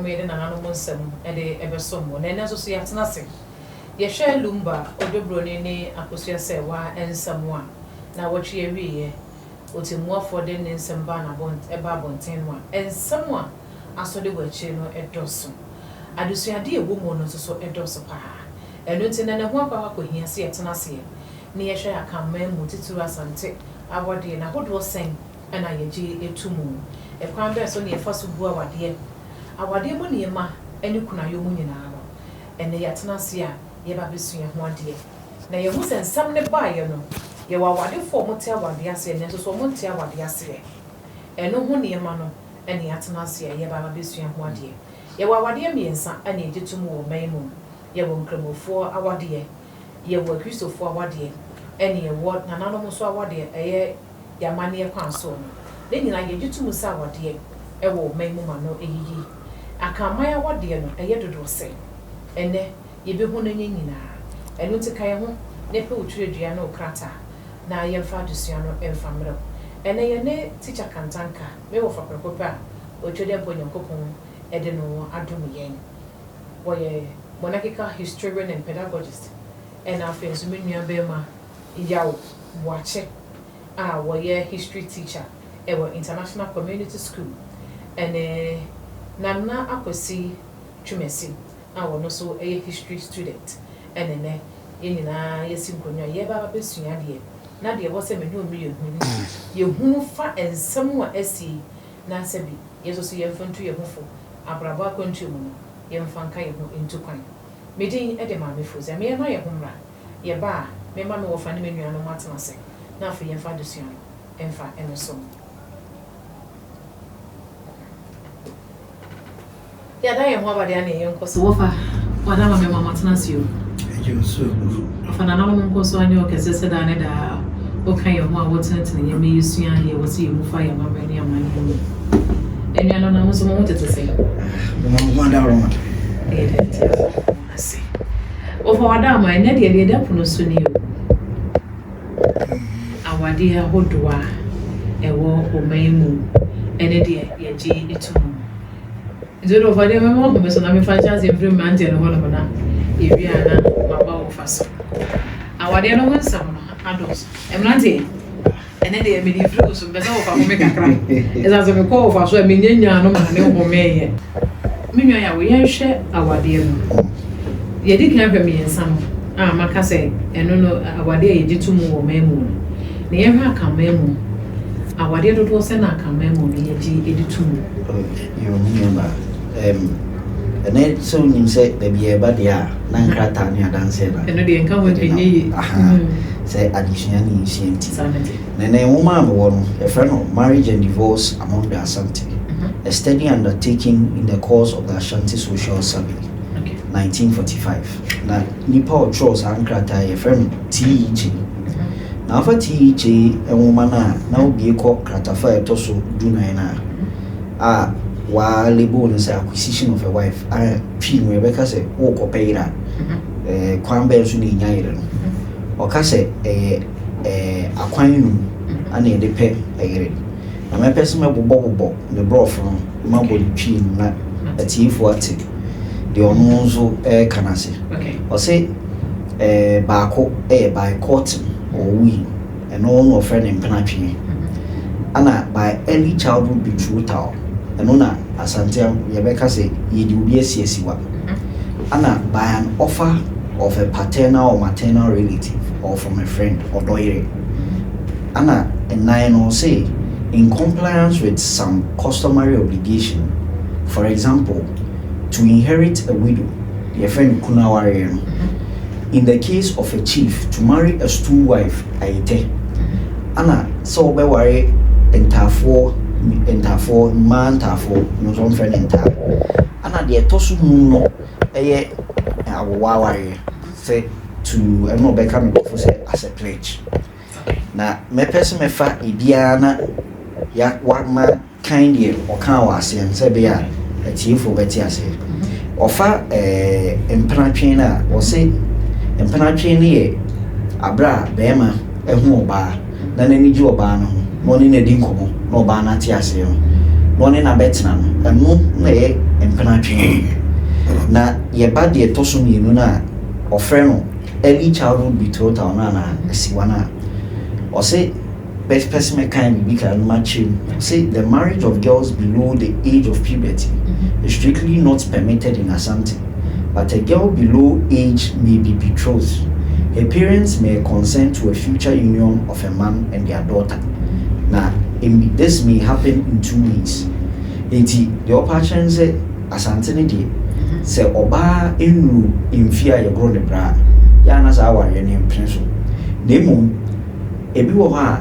made an anonymous and ever some one, and as you have nothing. Ye share lumba or the brunine, Aposia Sewa, and someone. Now what ye read, what's more for den in some banner bont a babon 10 and someone I saw the word chino a dozen. I do see a dear woman also so a dozen pa. And not in a one power could hear see a tenacity. Near share come men multitude Asante, our dear, and I would was saying, and I a 2 moon. A crown bears only a first of our dear. Our dear money ma, and you could not your moon and the Yatanasia, ye babis one dear. Now you must send some buy, you know. You are what you for motel what the assay, and so motel what the assay. And no one near mano, and the Yatanasia, ye babis one dear. You are what dear means, and ye did to more May moon. Ye won't crumble for our dear. Ye were crystal for our dear. Any award, and anonymous our dear, a year, your money a console. Then I get you to Musawa dear, a woe may mumma no a ye. I can't my what dear no a year to do say. And then ye be one in yin, and not a kayaho, nepo tridiano crata. Now your father Siano and family. And a ne teacher cantanka, me of a proper, or to them when your coupon, Edeno, Adumian. Why, monarchical historian and pedagogist. And our friends, Minia Bema, Yao, watch it. Were history teacher. Our international community school and Nana Akosi Chumesi, our also a history student, and then yes, ye baba besuya Nadia was a million you who fat and somewhat SC Nasabi, yes, also your phone to your home, Abraba country, young Fankai into coin. Meeting Edema before them, me and my home, ye bar, me mamma of an menu and Martinase, now for your father's young, and fat and a song. Yeah, I am over there near Uncle Sofa. What am I, Mamma Tanasio? You so. For an animal so I know, because I said I need okay, your mother was sending you, me, see, and you will see you fire my money and money. And you know, I was wanted to say, one hour. I see. Oh, for Adama, I never did that for soon you. Our dear Hodua, a war who may move, and a dear, ye G. It Zero for them, I'm so I'm franchise every man and one of them. If you are Baba of us, our dear no one, some adults, and Nancy, and then they believe you, so better of make a cry. As I call for so a million, no man, no may. Meanwhile, we share our dear. You did have me and some, Macase, and no, our dear, you did 2 more memo. Never come memo. Our dear daughter send a come memo, the G82. You remember. And then soon you said the beer, but yeah, Nankratania dance. And the encounter with me, say additional initiative. And then woman won a friend of marriage and divorce among the Asante, a steady undertaking in the course of the Ashanti Social Survey, 1945. Now, Nipa chose Ankrata, a friend TEJ. Now, for TEJ, a woman now be a court Kratafa Toso Dunaina. While label is acquisition of a wife, I feel Rebecca say, walk or pay that. Quambe Suni Nairon. Or Casse a quinum, and a pay a red. And my personal bubble, the bro from Mabel Chin, a tea for it. The Onozo air canasi. Or say a barco air by cotton or we, and no friend in Penachi. Anna by early childhood be true town. And Nona Asante Rebecca say ye do be a CSC. Anna by an offer of a paternal or maternal relative or from a friend or doire. Anna and nine or say in compliance with some customary obligation, for example, to inherit a widow, your friend Kunawarian. In the case of a chief, to marry a stool wife, Aite. Anna so be worry entafo man tafo no so friend enta ana de tosu mu no eye awaware say to no be come for say as a pledge na me person me fa ibia na ya wa ma kind ye o kan wa ase say be a chiefo beti ase ofa empranatwen na o say empranatwen ye abra be ma ehu oba na nani ji oba no no ni na di nkomo no ba na ti ase no ni na betna no ɛno na yɛ mpenatwe na yɛba deɛ ɛtɔ so mmienu no a ɔfrɛ no early childhood betrothal no ana asiwa no a ɔse best person mekan bibi ka no makyerɛ mu say the marriage of girls below the age of puberty is strictly not permitted in Asante, but a girl below age may be betrothed. Her parents may consent to a future union of a man and their daughter. Now, this may happen in 2 ways. The option say Asante ne de say oba enu mfia ye gro ne bra ya na sa aware ne mprenso. Nemu ebi wo ha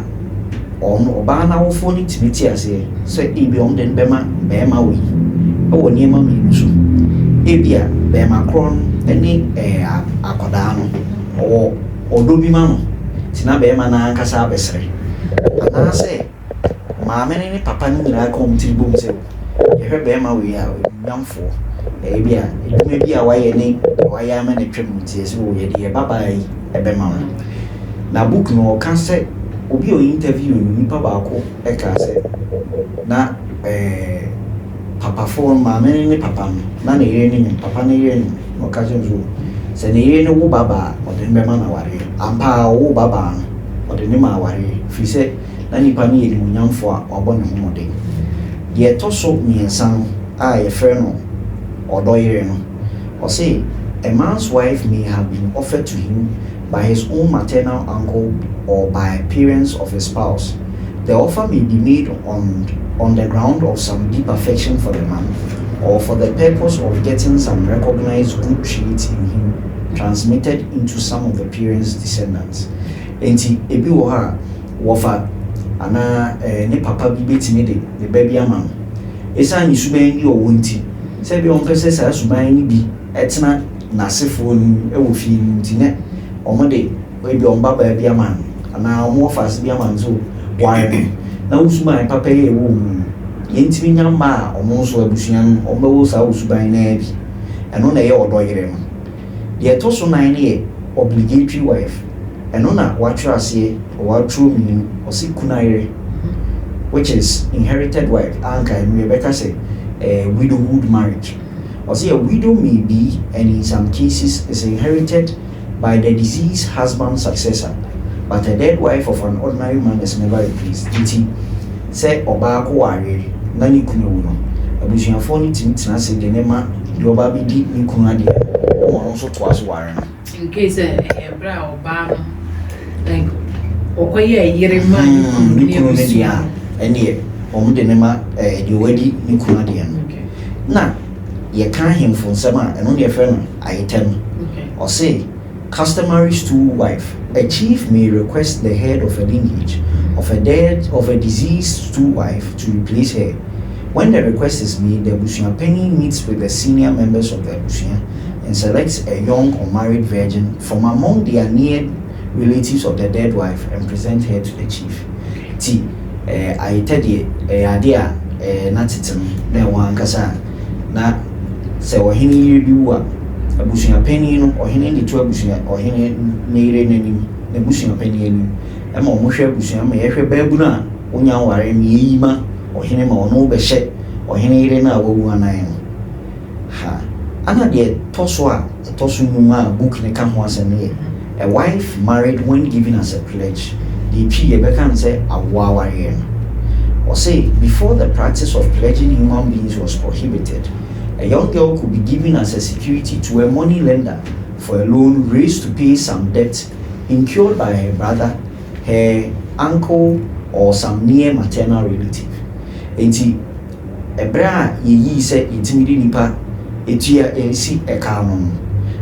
ono oba na wo fo ni timiti ase say ebi on den bema bema we o niema mi nso ebia bema kron ene akoda no o odo bi ma no tina bema na kasa abesre ana say maame ne papa ni nyina kom tiribom se ye hwe bema we a nyamfo ebia eduma bi a waye ne waye ama ne twem tie se wo ye de baba yi ebema no na book no kan say obi o interview nipa baako e ka say na papa phone maame ne papa no na ne yere ne papa ne yere no ka jenzo se ne yere ne wo baba o de bema na ware ampa wo baba o de ne ma ware fi se na nipa ne yere munyamfo a obo ne ho mode ye to so miensa no a ye frɛ no odo yere no o say a man's wife may have been offered to him by his own maternal uncle or by parents of his spouse. The offer may be made on the ground of some deep affection for the man or for the purpose of getting some recognized good traits in him transmitted into some of the parents' descendants. Enti ebi wo ha wofa ana ne papa bi betimi de the baby ama esa ni suban ni owonti se bi on pese sa suban ni bi etena nasefo ni e wo fi nti ne omode ebi on baba bi ama ana omo fast bi ama nso wire na usuban papa ye wo yentimi nyamba omo so abusuan omo wo sa usuban na bi eno na ye odo yire no de to so nan ne obligatory wife eno na watchra ase or true meaning or see kunaire, which is inherited wife anka and Rebecca say a widowhood marriage. Or see a widow may be and in some cases is inherited by the deceased husband's successor, but a dead wife of an ordinary man is never replaced. Titi say oba ko ware nani kuno no abusuafo ni timitina say de nema de oba bi di ni kuna de o no so to aso ware no in case bra oba no like okoye yire man ni kuno ne dia ene omo de nema de wadi ni kuna de no na ye kan himfo nsema eno de fe no ayetem or say customary stool wife. A chief may request the head of a lineage of a deceased stool wife to replace her. When the request is made, the Bushia Penny meets with the senior members of the Bushia and selects a young or married virgin from among their near relatives of the dead wife and present her to the chief. I tell you, idea natitim na wankasa na se ohini yibiwa abusuya panyin no ohene ndi to abusuya ohene neire nanim na abusuya panyin ni ema omohwe abusuya ma yehwe baabu na onya ware mi yima ohene ma ono be hye ohene ire na awu anan no ha ana de toso nyuma book ne ka ho asem a wife married when given as a pledge the pie be kan say awa ware no or say before the practice of pledging human beings was prohibited. A young girl could be given as a security to a money lender for a loan raised to pay some debt incurred by her brother, her uncle, or some near maternal relative. Enti ebra ye say itimidi nipa etua ensi ekanom.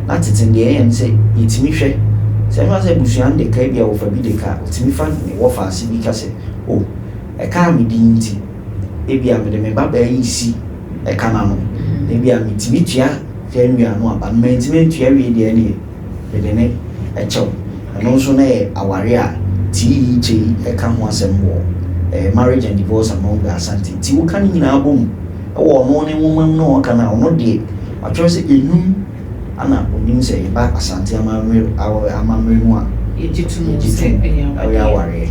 Na tete de en say itimi hwe. Say ma say busuan de ka bia wo fa bi de ka otimi fa ne wo fa ase bi ka say oh eka mi di nti ebia me de me baba yi si eka na no maybe I'm intimitia, tell me I know about maintenance, every day, any a chop, and also a warrior, TEJ, a come once and more, a marriage and divorce among the Asante. Tiu can in our boom, or morning woman, no can I not day. I trust it in noon, and I would say back Asante, I'm a memoir. You did to know, I warrior.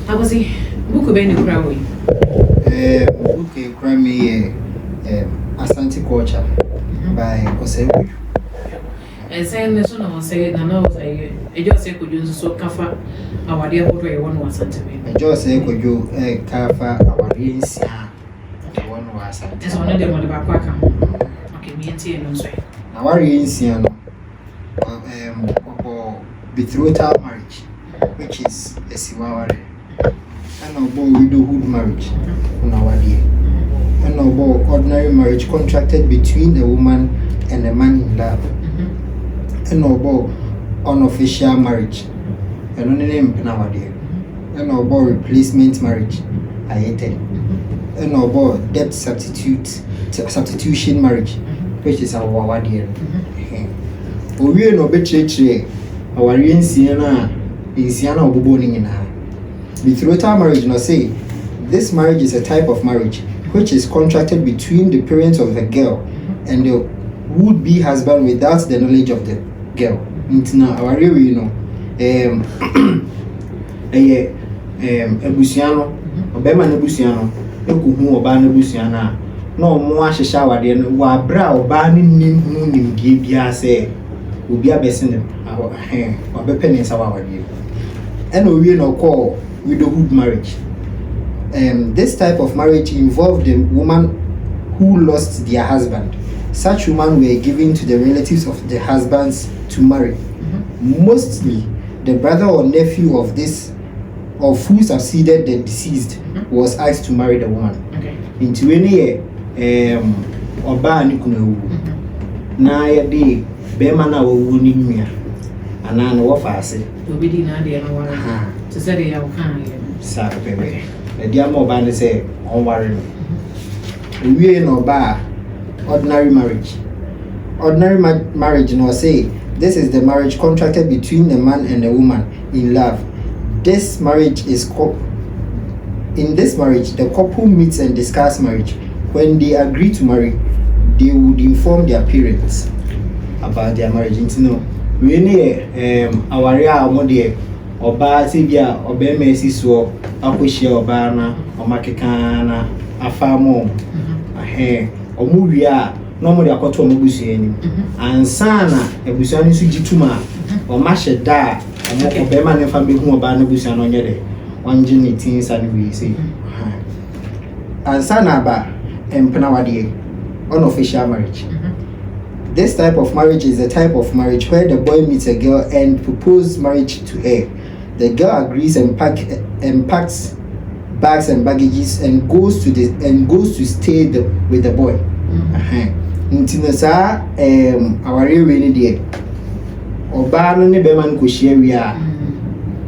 I was a book of any crowd. Okay, Grammy Asante culture by Osewe. And saying this one was saying, I know I just say could use so kafa our dear boy one was Asante. I just say could you kafa our race one was Asante. That's one of them what about Kwakam. Okay, me and Tia no say. Our race betrothal marriage, which is a siwaware. And about widowhood marriage on our day. And about ordinary marriage contracted between a woman and a man in love. And about unofficial marriage. And on the name nowadays. And about replacement marriage. And about debt substitution marriage, which is our day. We no betray our Siena in Siena Obuboning. Betrothal marriage now say this marriage is a type of marriage which is contracted between the parents of the girl and the would-be husband without the knowledge of the girl. Now our Ebusiano, Obema Nebusiano, Ekuhu Oba Nebusiana, no more Shishawa, then Wabra Obani Nim Gibia say, will be a bessin or be pennies our dear. And we no call widowhood marriage. This type of marriage involved the woman who lost their husband. Such women were given to the relatives of the husbands to marry. Mostly, the brother or nephew of who succeeded the deceased was asked to marry the woman. Into any oba ni kuna na ya de bema na wo ni nua ana no wo faase obi di na de no wara to say they are kan sa bebe e dia mo ba ne say on ware no we no ba ordinary marriage. Ordinary marriage no say this is the marriage contracted between a man and a woman in love. This marriage is in this marriage the couple meets and discuss marriage. When they agree to marry, they would inform their parents about their marriage. You know, we need our real model oba tibia oba mesi so akohia oba na omakekana afamo omuwia no mo de akoto omubusu ani ansana ebusu ani su gituma o ma sheda oba ma ne fa behu oba na busu ano nyede wanje ne tin sa ne wi say ansana ba empenawade unofficial marriage. This type of marriage is the type of marriage where the boy meets a girl and proposes marriage to her. The girl agrees and packs bags and baggages and goes to stay with the boy. Intinasa our real there. Oba no ne be man ko hia wi a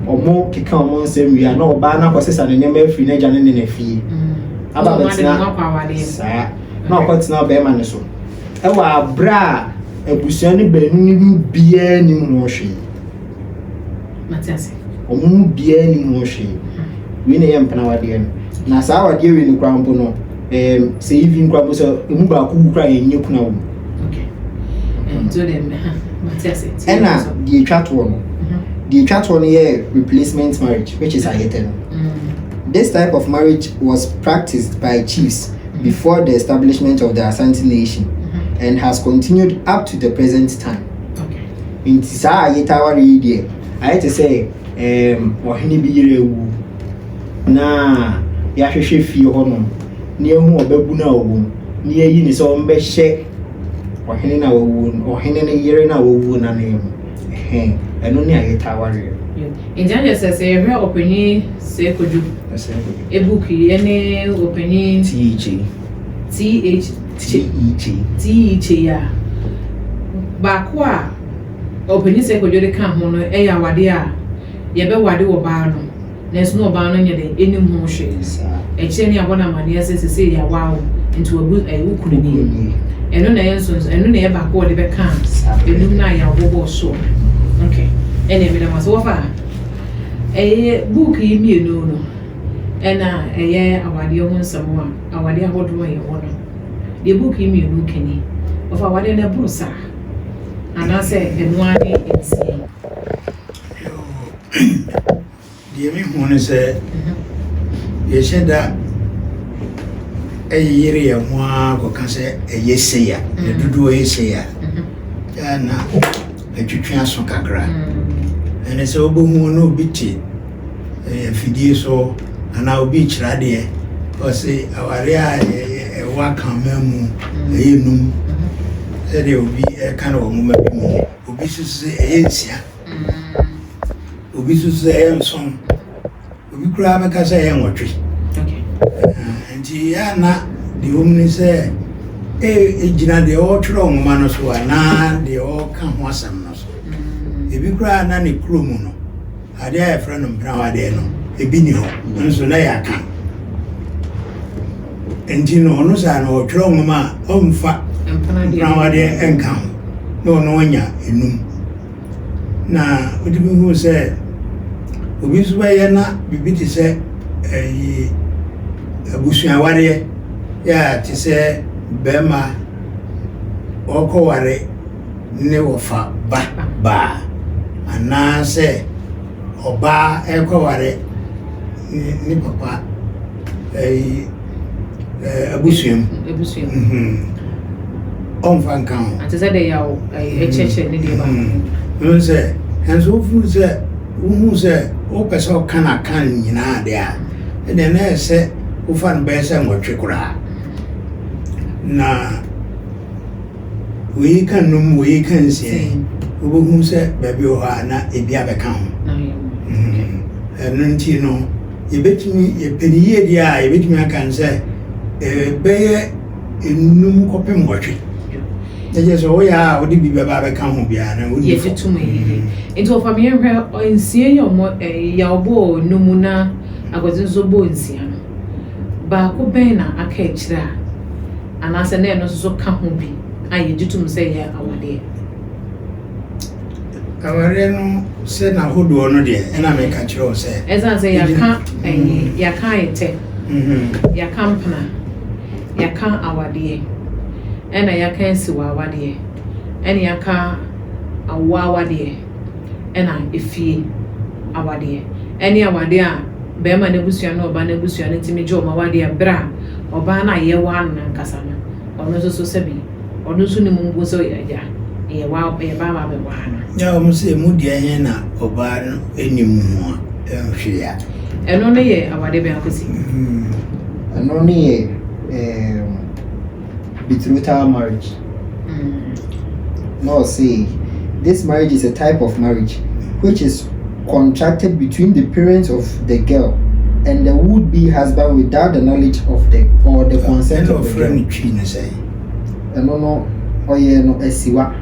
omo keka omo nsem wi a na oba na kwasesa ne nyama afri na jane ne na fie. Aba betina sa na okotina be man so. Ewa abra ebusuani benu bia ni mo hwe. Matiase. Omu bia ni mo hwe. We na yem pana wade na sa wade we ni kwampo no say even kwampo so emu ba ku kura yenye kuna wo. Okay. So them Matiase. Ena the chat one. The chat one here replacement marriage, which is ayeten. This type of marriage was practiced by chiefs before the establishment of the Asante nation and has continued up to the present time. Okay. In Tisa Yetawari there, I had to say, Ohenibamedia na Yahwehwe fie hono ne ehu obabu na owu ne yi ni so mbehye ohene na owu ohene ne yere na owu na ne eno ne Ayetawari. Injanja say every opinion say koju ebook ene opinion TEG ya baako a opinion say koju de kan ho no e ya wade a ye be wade wo ba no na so no ba no nye de enim ho hwe e kire ne abona mane say ya wow into abu ukuru ni eno na yenso eno na ye baako de be kan enum na ya obobo so. Okay. Ene me da maso wo fa book yi mienu no ena awade ho nsamo a awade ahodo ye ho no the book yi mienu keni of awade na brusa ana say enuade ensi the me hu ne say ye sheda yere ya ho ko ka se yese ya ne dudu yese ya na atwitwa so kakra ene se obohu no biti fidie so ana obi kira de o se aware a wa kan mamu enum se de obi kan wo mu mabi obi susu ensia obi susu enson obi kura meka se enwotwe nti ya na de omni se ejina de o tworo nwoma no so ana de o ka ho asam no so ebi kura na ne kromu no ade a efra no mpra wa de no ebi ni ho nso na ya ka nti no no sa na o tworo nwoma o mfa mpra wa de enka ho no no nya enum na odibi hu se obi so ya na bibiti se abusuan ware ya ti se bema oko ware ne wofa ba ana se oba eko ware ni papa abusuan on fan kan ati se de yawo echeche ni de ba no se hanso fu se uhu se o pesa kana kan nyina de a de na se ufan besa ngotwe kura na we kan num we kan se obohum se baby o ha na ebi abeka ho nti no yebetimi yepeniye dia yebetimi akan se beye enum kopem ngotwe eje so ya odi bi baba abeka ho bia na odi yefitum yi into of me hwe nsie yomo ya obo numuna agozinzo bo nsia ba ko ben na aka ekira anase na eno so ka ho bi ayejitum se ya awade no se na hodo no de na me ka kiro se eza se ya ka ete ya kampana ya ka awade ena ya ka ensiwa awade ena ya ka awade ena efie awade eni awade a bema na busua na oba na busua na timi jo ma wade abra oba na ye wa na nkasa na ono so sebi ono so ni mungu so ya ye wa ye ba ma be wa na ya o se mu dia he na oba no enimu a enhwe ya eno ne ye awade be akosi eno ne ye betrothal marriage no see this marriage is a type of marriage which is contracted between the parents of the girl and the would-be husband without the knowledge of the consent of the girl. No, oh yeah, no, esiwa.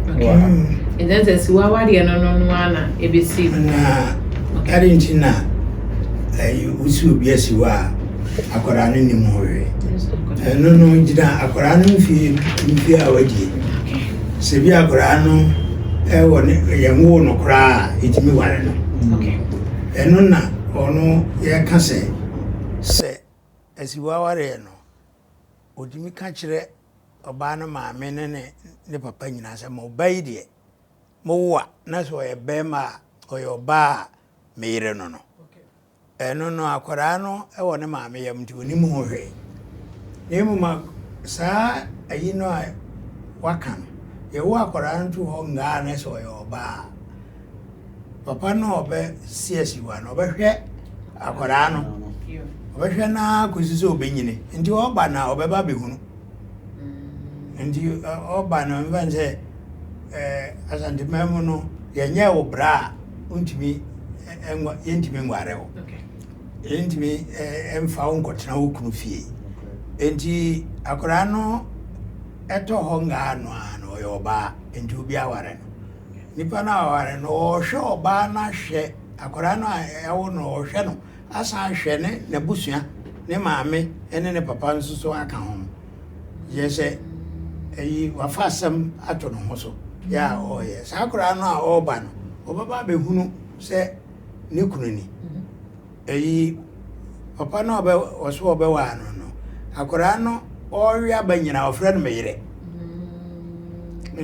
Okay. And then esiwa wadi no ana ebisi. Na karintina usu bi esiwa akora no ni mowe. No jida akora no mfi awadi. Se bi akora no ewo ne yenwo no kra itimi ware no okay eno na ono ye ka se asiwa ware no odimi ka kire oba no maame ne papa nyina se mo bai de mo wa na so ye be ma oyo ba meire no eno no akora no ewo ne maame yam ti oni mu hwe ne mu ma sa ayi no wakan ye wa akora ntu ho nga na so ye oba papa no obe siesi wa no obe hwe akora no obe hwe na kosisi obenyine nti oba na obe ba behunu nti oba na mvanze Asante memu no ye nye obra untimi enwa yentimi ngware ho yentimi emfa unkotena hokunu fie nti akora no eto ho nga no yoba nti obi aware no nipa na aware no ohwe oba na hwe akora no ewo no ohwe no asa hwe ne na busua ne maame ene ne papa nsuso aka ho yese eyi wafasam ato no ho so ya oye sa akora no a oba no obaba behunu se ne kunu ni eyi papa no obe oso obe wa no akora no owi abanyina ofre no meyire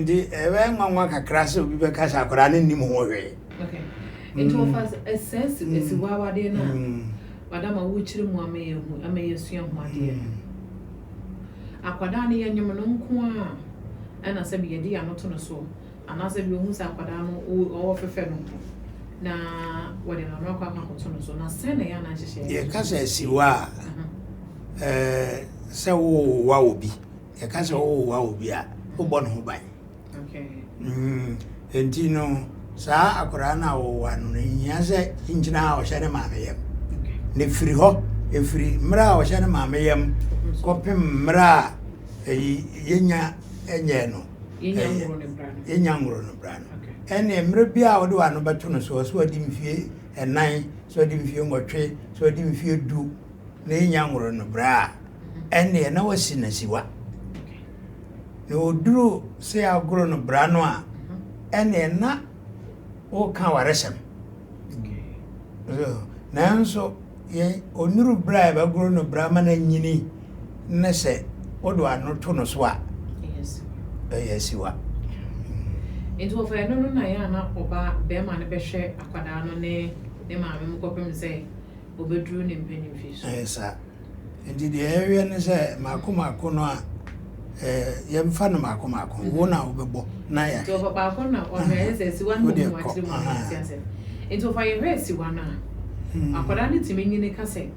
ndi ebe nwanwa kakra se obi be kasa akora no nim ho hwe okay into of us essence is wawade na madama wo chire mu ameye sua ho ade akwada ne yɛ nyom no nko a ɛna sɛ bi yɛde ano to no so anaasɛ bi ohun sɛ akwada no ɔwɔ fɛfɛ no na wɔde no akɔ akɔto no so na sɛ na yɛ ana hyehyɛ yɛ kasa siwa sɛ wo wa obi yɛ kasa wo wa obi a wo bɔ no ho ban enti no saa akora na wo wa no nya sɛ ngyina a ɔhyɛ ne maame yam ne firi hɔ efiri mra a ɔhyɛ ne maame yam kɔpem mra a yenya enye no yenya ngoro no bra no ene mra bi a wode wa no beto no so odi mfie enan so odi mfie ngotwe so odi mfie du na yenya ngoro no bra ene na wasi na siwa ne oduru se agoro no bra no a ene na o kan waresem nanso ye onuru bra ba goro no bra ma na nyini na se odo ano to no so a yes wa into for no na ya na oba be ma ne be hwe akwada no ne maame mu kopem se obeduru ne mpanyin fi so yes ndi the area ne se makoma no a ye mfa no makoma wo na obebo na ya to papa ko na o me se si wan mo watiri mo ase into for ye si wana akwada ne timi nyini ka se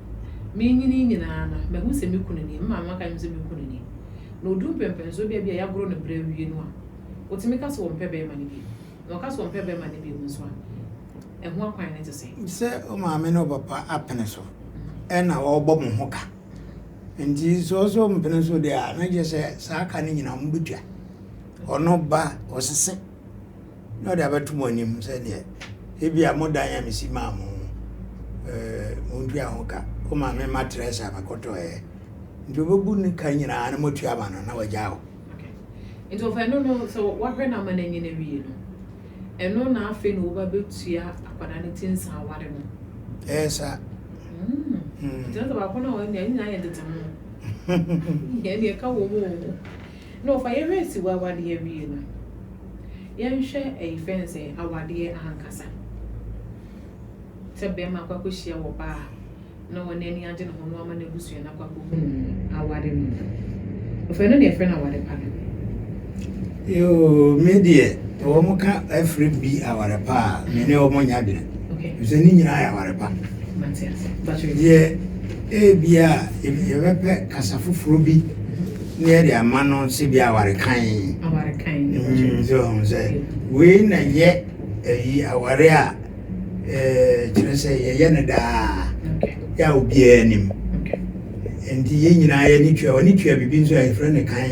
me nyini nyina na me hu se me kunu ni mama ka se me kunu ni no odu pempenso bia ya goro no bra wie no a otimi ka se wo mpe be ma ne bi no ka se wo mpe be ma ne bi mu so a ehu akwan ne se o ma me no papa apene so e na wo bo mo ho ka ndi so mpene so de a na je se sa ka ne nyina mo betua ono ba osese no de abetumo anim se de e bia mo dan ya mesi ma mo ondua ho ka o ma me matres abakoto ndobebu ni ka nyina na motua ba no na wagyawo into for no so what when am na nyina wie no eno na afi no ba betua akwada ne tinsa aware no esa Just about one hour, I had the time. Yeah, ka wo mo. No, for every si wa wa de wie no. Yen hwe a fence awade ahankasa. Tebe ma kwa kohia wo ba. No one any age no ho ama na busu na kwa ko awade no. For no de friend awade pa. Yo media wo mo ka every bi aware pa me ne wo mo nya bi. Okay. Ze ni nyina ya aware pa. Yeah, bia yebepe kasafufuro bi ne de amano se bia aware kan so say we na ye aware a kire say ye ne da ya obi anim enti ye nyina ye ni twa bibi nso ya friend kan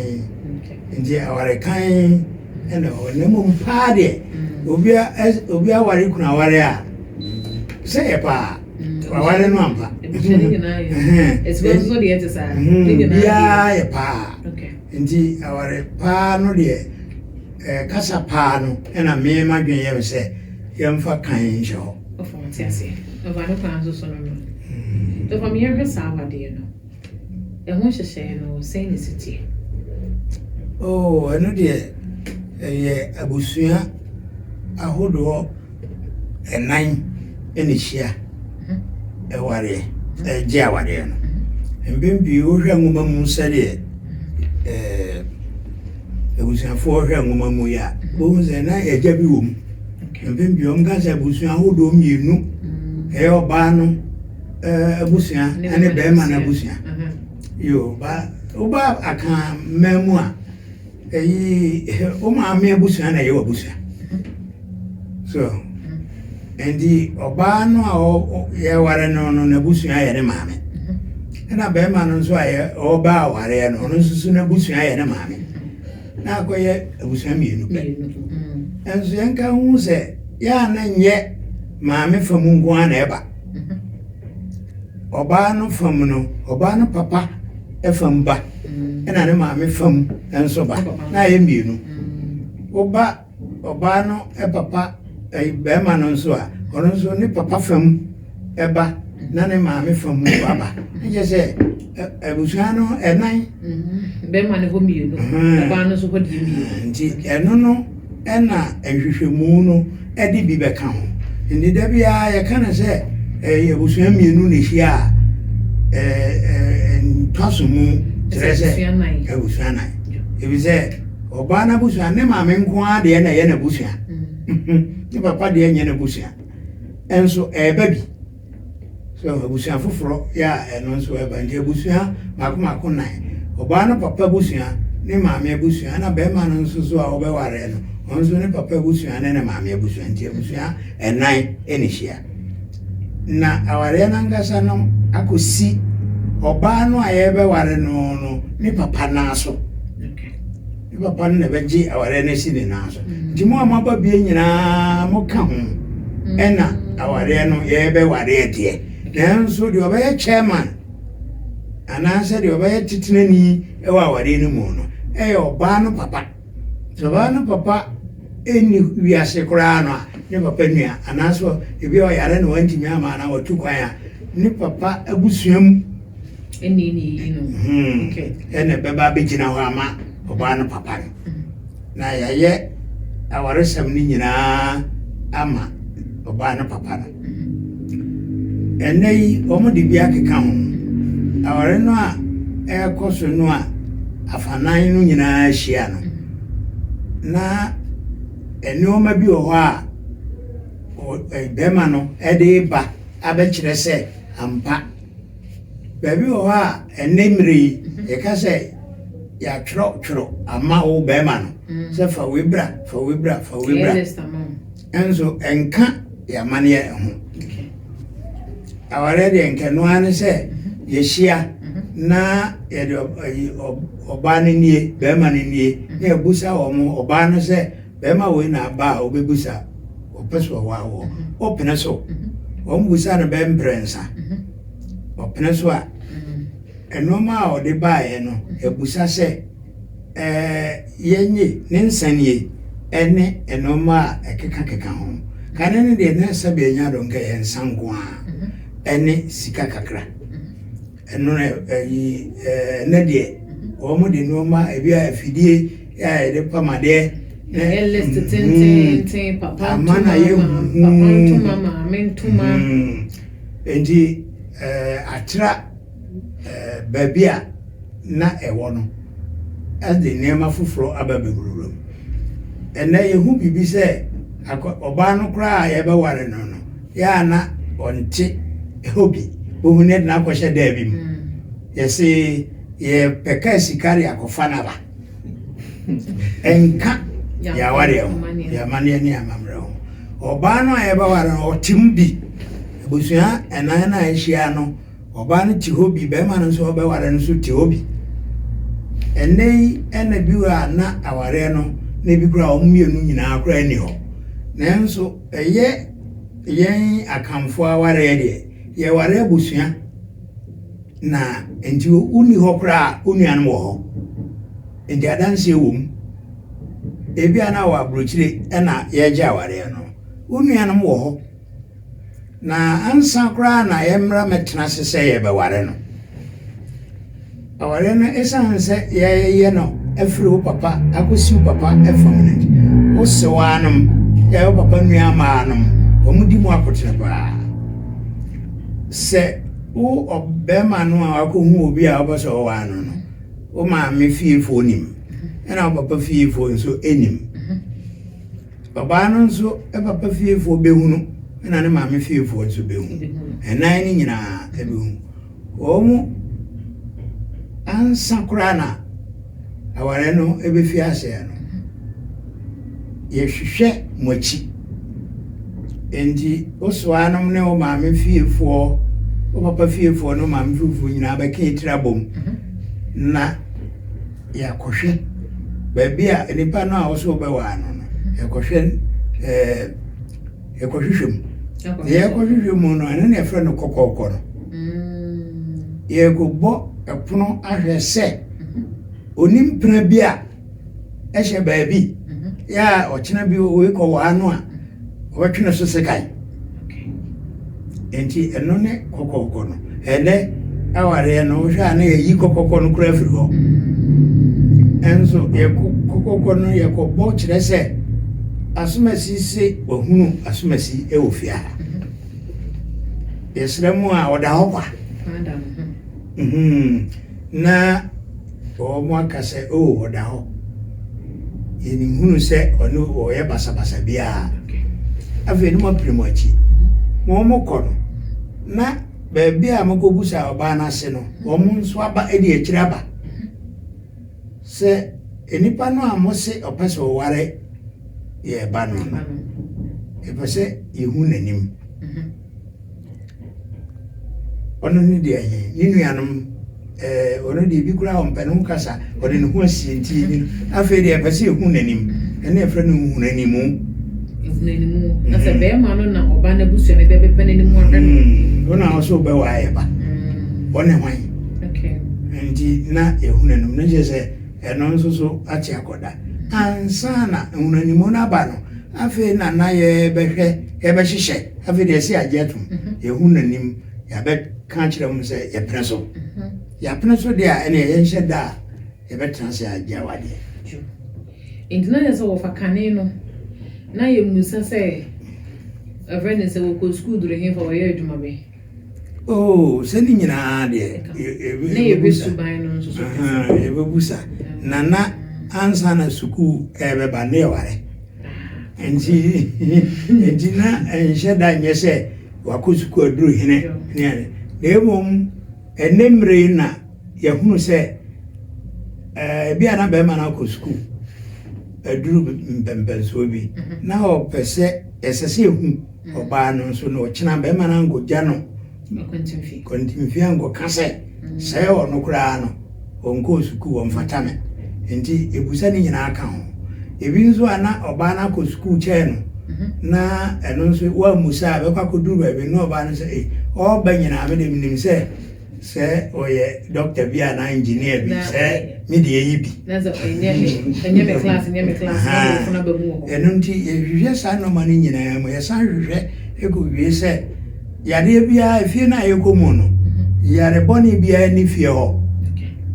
enti aware kan ena ne mum pa de obi aware kuna aware a say pa aware no ampa it's so the exercise yeah pa nti aware pa no de kasa pa no na me ma dwen ye se ye mfa kan sho of what you say of ano kan so no to from here be sa awade no e ho hyehye no say ne city oh ano de ye abusua ahodo enan ene hia eware je aware no mbembi o hwa ngoma mu sare ebusuafo hwa ngoma mu ya bo ze na eja bi wom mbembi o nga za busua hodo mienu oba no abusua ane be ma na abusua yo ba oba aka memu a o ma me abusua na ye abusua so endi oba no a ye ware no na busua ye ne maame na be ma no so aye oba ware no no susu na busua ye ne maame na akoye busua mienu pe enso yanka hu se ya na nye maame famu ngwa na eba oba no famu no oba no papa efam ba na ne maame fam enso ba na ye mienu oba no papa be ma no so a ono so ne papa fam eba na ne maame fam baba je se ebusua no enan be ma ne ho mienu oba no so ho di mienu nti eno no ena ehwehwemu no edi bi beka ho ndi da bia ye kana se ebusua mienu ne hia ntwaso mu Ebusuana. If you say, Obana Busia, Nema Menkwa, the Ena Busia. The papa the Ena Busia. And so a baby. So Busia Fufro, ya, and also a bandy Busia, Makuma Kunai. Obana Papa Busia, Nema me Busia, and a Beman and Susa Obewareno. Also, Papa Busia and a Mamma Busia and Busia, and 9 any share. Na awarena no akusi oba no ayebe ware no ni papa na so ni papa no beji awarena si ni na so nti mo amaba bie nyina mo ka ho ena aware no yebe ware de nanso de oba chairman ananse de oba titinani e wa aware no mu no oba no papa so oba no papa eni wiase kura no ni papa nua anaso ebi o yare no wantimi ama na watu kwan a ni papa abusuam eni no okay ene beba begina ho ama oba no papa na yaye awaresam ni nyina ama oba no papa no enei omo de bia keka ho aware no a ekoso no a afanan no nyina hia no na enioma bi o ho a bema no ede ba abekire se ampa baby o ha enemri e ka se ya twro ama o bema no se fa webra enzo enka ya mane ho aware de enka no ane se yehia na ye de oba ne nie bema ne nie na ebusa wo mo oba no se bema we na ba obebusa opeso wa wo opena so ombusa na bemprensa opena so a enoma o de bae no ebusa se yenye ne nsanie ene enoma ekeka ho kanene de na sabe nya do nka yensanko a ene sika kakra eno na de o mo de noma ebi afidie ya de pamade list tin papa mana ye mama mentuma endi atra babia na ewo no ade nema fufuro ababegururu ena yehu bibi se oba no kra ye be ware no ya na onti hobi ohune na akwhye da bi mu yesi ye peka sikari akofa na ba enka ya ware ya mane ni amamre ho oba no ye be ware no otimbi busua ena na ehia no oba no ti hobi be ma no so be ware no so ti hobi enei ena biwa na aware no na bi kura omienu nyina akura ni ho nanso eye yen akamfo aware de ye ware busua na enti uni ho kura uni an wo ho enti adanse wom ebi ana wa brochire ena ye je aware no uni an wo ho na ansa kura na ye mra metena sese ye be ware no aware no esanse ye no efiri papa akosi papa efamnant o se wanum ye papa nua maanum omudi mu akotene ba se o obema no akohu obi a oboso o wanu no o ma me fiefo nim ena papa fiefo nso enim baba no nso papa fiefo behunu ena ne ma me fiefo nso behunu enan ni nyina ebehunu o mu ansa kurana aware no ebefi ase no ye hwehwe mochi endi oswanum ne o ma me fiefo o papa fiefo no ma me fiefo nyina ba ke tirabom na ya kohwe baby a nipa no a oso be wa no ya kohwe ya kohwehwem ya kohwehwem no ene na efre no kokoko no ye go bo epono ahwese onim pra bia ehye baabi ya ochina bi we ko wa no a obetwene so sekai enti eno ne kokoko no ele aware no hwa na yi kokoko no kura firi ho enso ye kokoko no ye ko bo kire se asumasi se ohunu asumasi e ofia yesremu a oda ho kwa na o mo aka se o oda ho yeni hunu se onu o ye basa bia afi ni mo primo achi mo kono na be bia mo kobusa oba na se no o mo nso aba e di akira ba se enipa no amose opeso ware ye ba no e pese ihu nanim ono ni de aye ni nuanom ono de bi kura on penu kasa ode ne ho asienti ni afi de pese ihu nanim ene efre no ihu nanimu na se be ma no na oba na busu ne be pe nanimu ahwe no ona so be wa aye ba one hwan okay nti na ihu nanim na je se eno nso so achi akoda ansana ihu nanimu na ba no afi na ye behwe e be hihye afi de si ajetum ihu nanim ya be kan kire mu se ye preso ya preso de a ene ye nhye da ye be transe agya wade intina ye so fa kane no na ye musa se avene se wo ko school dure hin fa wo ye adwuma be oh se ni nyina de na ye be suban no so ye be busa na ansa na school e be ba ne ware enti na nhye da nye se wako school dure hin ne emom enemre na yahunu se bia na be ma na ko school aduru mbembenso bi na o pese esese ehu oba no so no kina be ma na ngoja no kontimfi ango kase se ono kura no onko school o mfatame enti ebusa ni nyina aka ho ebi nso ana oba na ko school che no na eno nso wa musa be kwa ko duru ba bi no oba no se o ba nyina me de minim se oye doctor bia na engineer bi se mi de yi bi na so enye me class na ba mu ho eno nti ehwe sa no ma ni nyina mo ye san hwe ego wie se yade bia efie na ye komu no yare boni bia ni fie ho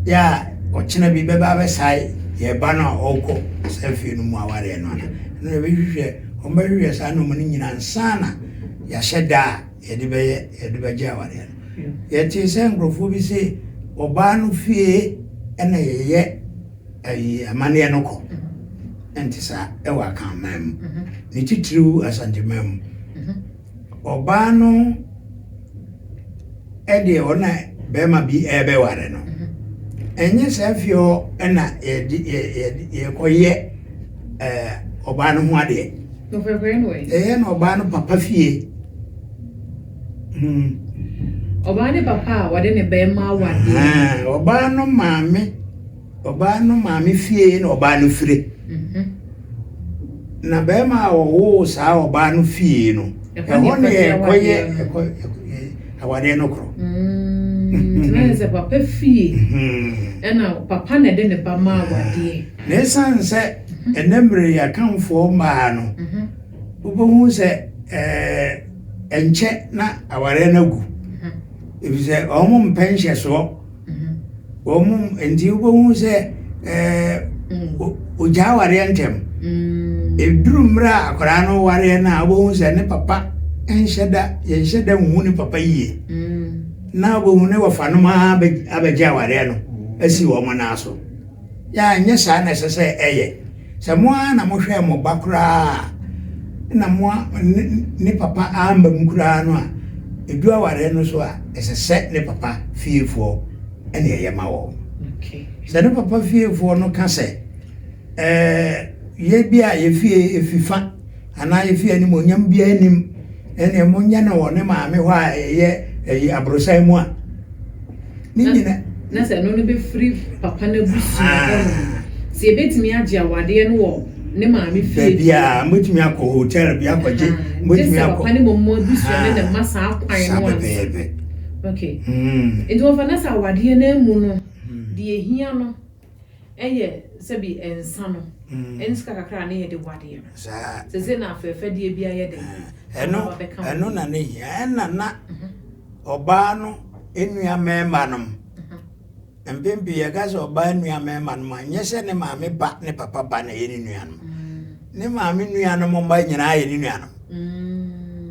ya o china bi be ba be sai ye ba na oko se fie no mu aware no na no be hwe o ba hwe sa no ma ni nyina sana ya sheda ye de be ja aware no yeti se ngrofo bi se oba no fie ena ye amane enoko entisa ewa kan mam ni titru asante mam oba no ede ona be ma bi ebe ware no enye se fio ena ye koye oba no ho ade no fe no no oba no papa fie oba ne papa wade ne be ma wade oba no maame fie na oba no fire na be ma wo sa oba no fie no ho ne koye awade no kro na se papa fie na papa ne de ne ba ma wade ne sanse enemre ya kanfo ma no obohu se enche na aware na gu ebise omum pension so omum endi ubo se oja ware antem edurumra akora no ware na obo se ne papa enhyeda ye hyeda hu ne papa yie na obo ne wafa no ma abeja ware no asi wo mo na so ya nye sa na sese eye se mo na mo hwe mo bakura na mo ne papa amba mkura no a edu aware no so a esese ne papa fiefo ene ye ma wo okay se ne papa fiefo no ka se ye bia ye fie efifa ana ye fie ni mo nyam bia anim ene mo nya na wo ne maame ho a ye abrosai mu a ni nyina na se no be free papa na busu se betimi age awade no wo ne maame fie bia mutumi akọ hotel bia akọje mutumi akọ papa ne mommo busu ne de masa akwan no okay ento fa sa awade na mu no de ehia no eye se bi ensa no enska kakra ne ye de wade no se na afefe de bia ye de eno na ne hia na oba no enua memba no empempi ya gaso oba enua memba no anyese ne maame ba ne papa ba na ye ne nua no ne maame nua no mo ba nyina ye ne nua no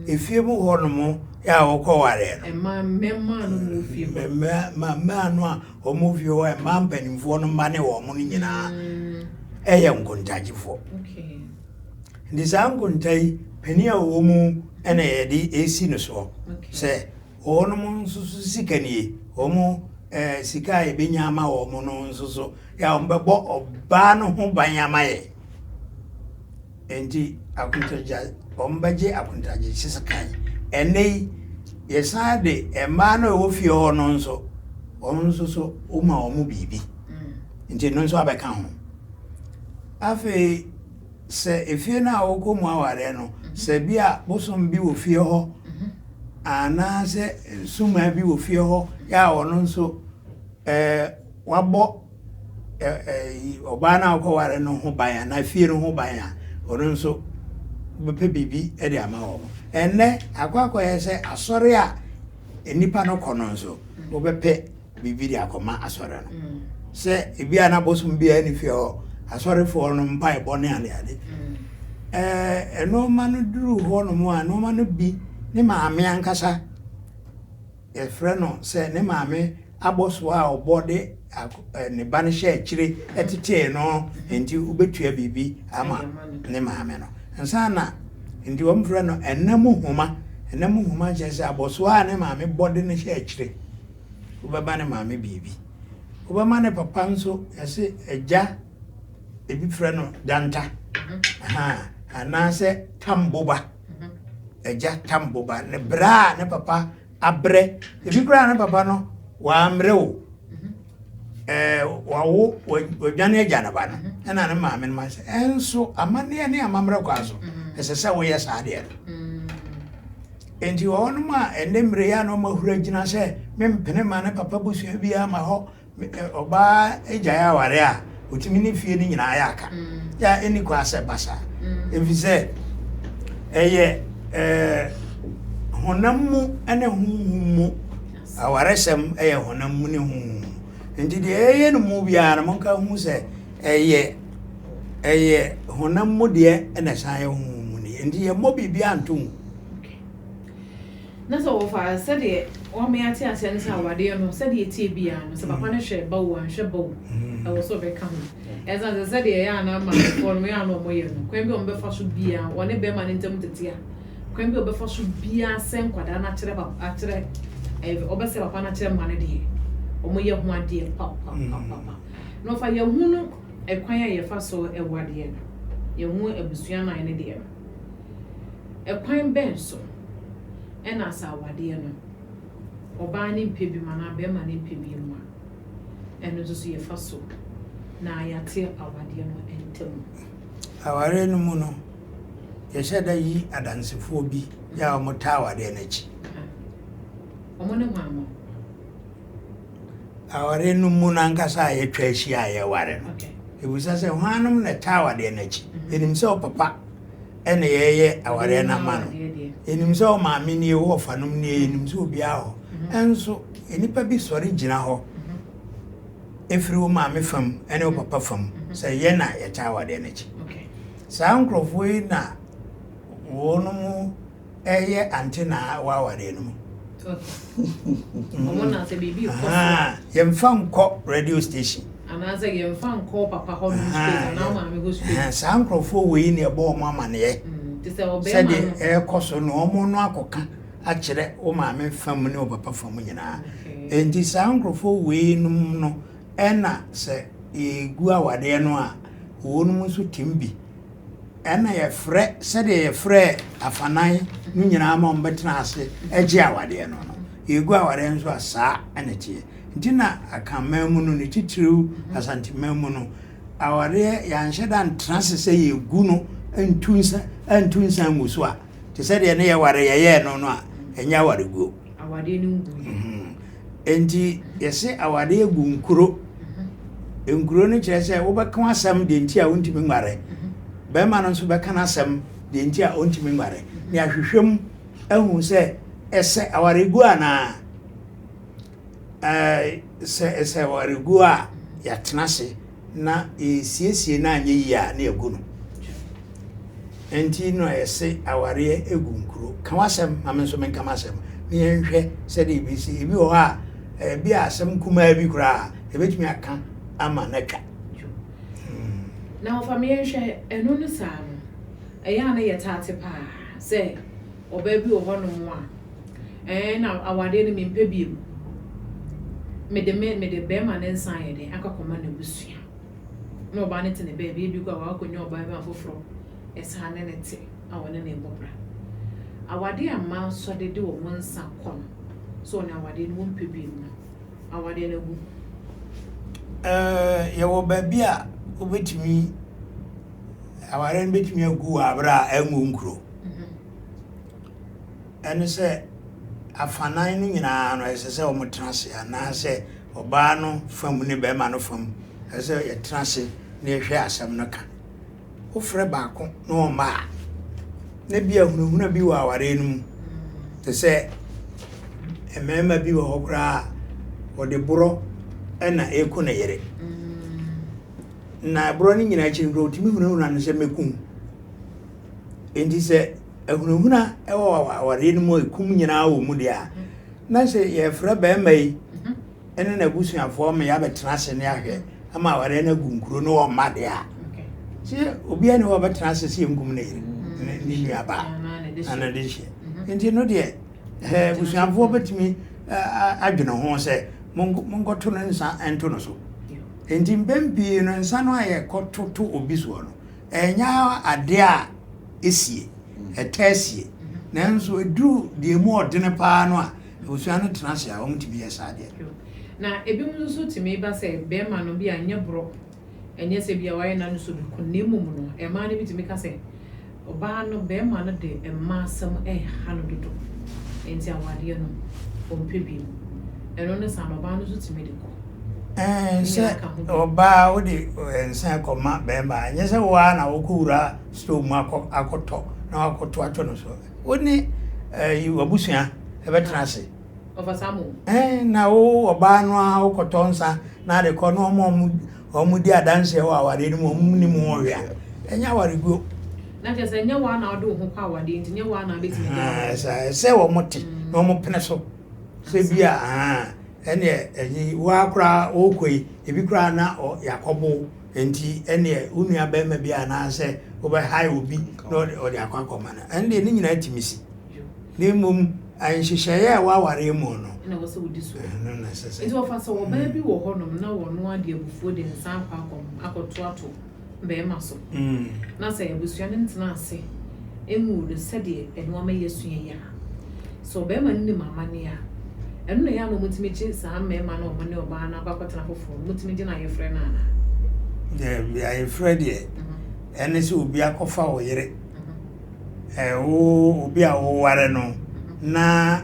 efie mu ho no mo ya wokɔ ware no mema no mu fie ma no a ɔmo fie hɔ ma mpanimfoɔ no ma ne wɔ mo no nyinaa ɛyɛ nkontagyefo okay ndi saa nkontai pani a wɔ mu ɛna yɛde esi no so sɛ ɔno mo nso so sika nie ɔmo sika a yɛbɛnya ama wɔ mo no nso so ya ɔmbɛbɔ ɔbaa no ho ban ama yɛ enti akontagya ɔmbɛgye akontagye sisakan ɛnɛ yɛsan de ɛmaa no ɛwɔ fie hɔ no nso ɔno nso so ɔma ɔmo biribi nti no nso abɛka ho afei sɛ efie no a wɔkɔ mu aware no sɛ bi a bosom bi wɔ fie hɔ anaasɛ suma bi wɔ fie hɔ ya ɔno nso wabɔ ɔbaa no a wɔkɔware no ho ban anaa fie no ho ban a ɔno nso bɛpɛ biribi de ama wɔ ɛnnɛ akɔyɛ sɛ asɔre a nipa no kɔ no nso wobɛpɛ biribi de akɔma asɔre no sɛ ebi a na bosom bi a ne fie hɔ asɔrefoɔ no mpaebɔ ne ade ɛnɔɔma no duru hɔ no mu a nɔɔma no bi ne maame ankasa yɛfrɛ no sɛ ne maame abɔ so a ɔbɔ de ne ba no hyɛ akyire ɛtetee no nti wobɛtua biribi ama ne maame no nsa na nti wɔmfrɛ no ɛnam homa kyerɛ sɛ abɔsoa a ne maame bɔ de ne hyɛ akyire wobɛba ne maame biribi wobɛma ne papa nso yɛse agya ebi frɛ no danta anaasɛ tamboba agya tamboba ne bra ne papa abrɛ ebi kura ne papa no waamrɛ wo wawo wadwane agya ne ba no ɛna ne maame no ma sɛ ɛnso amanneɛ ne amammerɛ kwa so ɛsɛ sɛ woyɛ saa deɛ no enti wɔwɔ no mu a ɛnɛ mmerɛ yɛ a na ɔmahura gyina sɛ mempene ma ne papa busua biara ma hɔ ɔbaa agyaeɛ aware a otimi ne fie no nyinaa yɛ aka ya ɛni kɔ asɛ basa ɛfiri sɛ ɛyɛ honam mu ne honhom mu awaresɛm ɛyɛ honam mu ne honhom nti deɛ ɛyɛ no mu biara no monka hu sɛ ɛyɛ honam mu deɛ ɛna san yɛ honhom mu ne nti yɛmmɔ biribi anto mu na sɛ wɔfa sɛdeɛ wɔme ate aseɛ no sɛ awadeɛ no sɛdeɛ ɛtie biara no sɛ papa no hwɛ ba wo anhwɛ ba wo ɛwɔ sɛ ɔbɛka ho ɛsan sɛ sɛdeɛ ɛyɛ ana ama foɔ no yɛ ana ɔmɔyɛ no kwan bi a ɔmbɛfa so biara wɔne bɛrima no ntam tete a kwan bi a ɔbɛfa so biara sɛ nkwadaa no akyerɛ ɔbɛsɛ papa no akyerɛ ma no deɛ ɔmɔyɛ ho adeɛ papapapa na ɔfa yɛhu no ɛkwan a yɛfa so ɛwɔ adeɛ no yɛhu abusua no ayɛ no deɛ no ɛkwan bɛn so ɛna asa awadeɛ no ɔbaa ne mpɛ bi ma na bɛrima ne mpɛ bi mu a ɛno nso so yɛfa so na yɛate awadeɛ no ntam aware no mu no yɛhyɛ da yi adansefoɔ bi yɛ a wɔta awadeɛ no akyi ɔmo ne ho ama aware no mu no ankasa a yɛtwa ahyia a yɛware no ɛbusa sɛ hwanom na ta awadeɛ no akyi ɛnim sɛ ɔpapa ɛna yɛyɛ aware no ama no ɛnim sɛ ɔmaame ne ɛwɔ ɔfanom ne ɛnim sɛ obiara hɔ ɛnso nnipa bi sɔre gyina hɔ ɛfiri wo maame fam ɛne wo papa fam sɛ yɛ na yɛta awadeɛ no akyi saa nkurɔfoɔ yi na wɔn mu ɛyɛ ante na wawadeɛ no mu yɛmfa nkɔ radio station anaasɛ yɛmfa nkɔ papa hɔ no space na maame go space saa nkurɔfoɔ wei ne ɛbɔ ɔmo amaneɛ sɛdeɛ ɛrekɔ so no ɔmo no akɔka akyerɛ wo maame fam ne wo papa fam nyinaa enti saa nkurɔfoɔ wei no ɛna sɛ yɛgu awadeɛ no a wɔn mu nso tim bi ɛna yɛfrɛ sɛdeɛ yɛfrɛ afanan no nyinaa ma ɔmbɛtena ase agye awadeɛ no yɛgu awadeɛ nso a saa ɛna teɛ nti na akaman mu no ne titiriw Asante man mu no awadeɛ yɛanhyɛ da ntena se sɛ yɛgu no antu nsa ngu so a te sɛdeɛ ne yɛware yɛyɛɛ no no a ɛnyɛ awareguo awadeɛ no ngu enti yɛsɛ awadeɛ gu nkuro nkuro no kyerɛ sɛ wobɛka asɛm deɛ nti a wontimi nware bɛrima no nso bɛka asɛm deɛ nti a wontimi nware ne ahwehwɛm ahu sɛ ɛsɛ awaregu anaa sɛ awaregu a yɛatena se na ɛsiesie no anyɛ yie a na yɛgu no enti no ɛsɛ awareɛ egu nkuro ka wasɛm ma me nso menka asɛm yenhwe se de bisi ebi wo ha bi asem kuma bi kura ebetumi aka ama na twa na ofa me yenhwe eno no saa no eya na yetate pa se oba bi wo hono mo a na awade no mempe bi me de be ma ne nsan ye de akakoma na busua na oba ne tene be bi kwa wa akonya oba bi afoforo esa ne te awone ne bobra awade ama so de wo nsa kon so na awade no mempe bi no awade na gu ye wo ba bi a obetimi aware betimi agu abra anwu nkuro ene se afanan no nyina no ese o mutrase ana se oba no fam ne be ma no fam ese ye trase na ehwe asem no ka wo frɛ baako no ma na bia hunahuna bi wa aware no te se emema bi wo hokra wo de boro ena eku na yere na bro ni nyina chi bro timi hunahuna no se mekum enti se ehunahuna ewo aware no mo ekum nyina wo mu dia na se ye fra ba mai ene na busuafo me ya betena se ne ahwe ama aware na gunkuro no o ma dia si obi ani wo betena se se ngum na yire ni ni aba ana de she enti no de busuafo betimi adwene ho se mongoto no nsa ento no so enti mbempi no nsa no aye kototo obi so no enya ade a esie etasie nanso eduru de mu odene pa no a busuano transe a omtibi yesade na ebi mu so timi ba se be ma no bi anya bro enye se bia waye na no so ko nemu mu no e ma ne bitimi ka se oba no be ma no de e ma sam ha no dodo enti awade no ompe bi eno ne sa no ba no so timi de ko se oba wo de ensa ko ma be ma enye se wa na wo kura sto mu akoto na akoto ato no so woni abusua e betrase ofasamu na wo oba no a wo kotonsa na de ko no omu di adanse wo aware ni mo ni mo wia enya aware go na je se nya wa na odo ho kwa aware nti nya wa na betimi ja se wo mote no mo pene so se bia ene wa kra wo koi ebi kra na yakobo enti ene unua ba ma bia na se wo ba hai obi no o de akwa na ende ni nyina timisi ne mum anhyehyeye wa ware mu no na wo se wodi so na sese enti wo fa so wo ba bi wo honom na wo no ade abufuo de nsa akoto ato be ma so na se abusua ne ntena ase emu de se de eno ma yesu ya so be ma ni mama ne ya eno na ya no mutimi chi sa ma ma na o ne oba na akwakwata na foforo mutimi ji na ye frɛ na ana de ya ye frɛ de ene se obi akofa wo yere wo obi a wo ware no na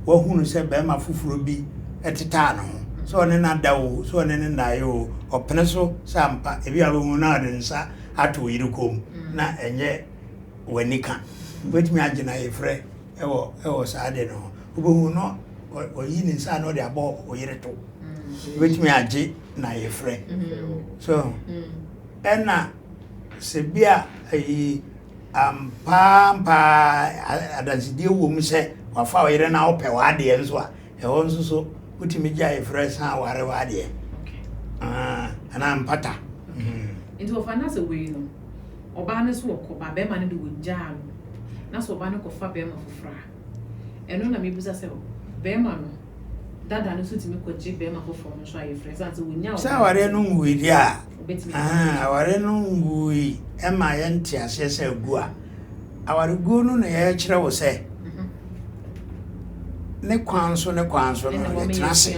wahunu se be ma foforo bi eteta no so ne na dawo so ne na yo opene so sampa ebi a wo na de nsa ato yire kom na enye wanika wetimi agina ye frɛ ewo sa de no obo no oyi ni nsa no de abo oyire to wetimi age na ye frɛ so ena se bia ampa adansidie wo mu se wafa oyire na opɛ wade enso a ɛwɔ nso so wetimi gya ye frɛ sa ware wade ana mpata nti wo fa na se we no oba ne so wo ba be ma ne de wo gya no na so oba ne ko fa be ma fofra eno na me busa se be ma no dada no so timi ko gye be ma fofra no so aye frɛ sa se wo nya sa ware no ngui dia ware no ngui e ma ye nti ase se gu a aware gu no na ye kyerɛ wo se ne kwanso no ye trase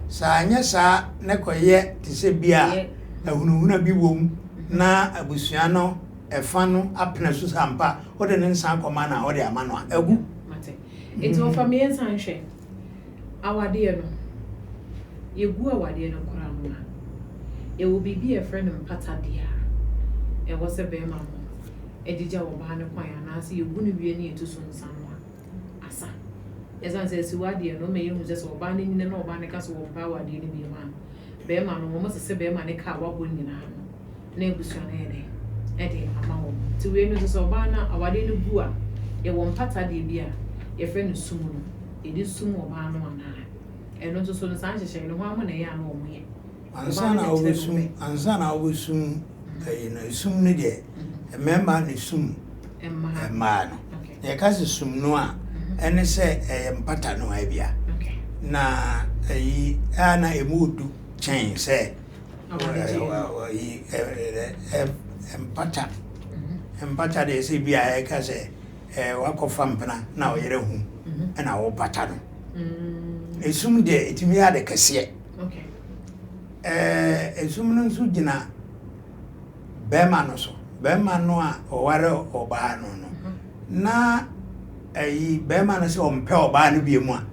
sa anya sa ne koye ti se bia ahunuhuna bi wom na abusua no efa no apena so sampa o de ne nsan koma na o de ama no agu mate enti o family nsan hwe awade no yegu awade no kora no e wo bibi e friend mpata dia e wo se be ma mo e digya wo ba ne kwan ana se yegu no wie ne etu so nsan no asa yezan se si wade no me yehu se so ba ne nyine no ba ne ka so wo ba wade ne bi ma be ma no mo se be ma ne ka wa bo nyina no na ebusua na ede ede ama wo ti we no so ba na awade no bu a ye wo mpata de bi a your friend is soon. It is soon or man or nine. And not so the Sanchez, no one when I am on me. Ansana always soon, soon needed. A member is soon, a man. A cousin soon noa, and say a pattern no idea. Na ana a mood to change, say. Empata de CBI case wako fampana na oyere hu na wo pata no esum de etimi ya de kase esum no nso gina bema no so bema no a oware oba no no na bema no se ompe oba no biemu a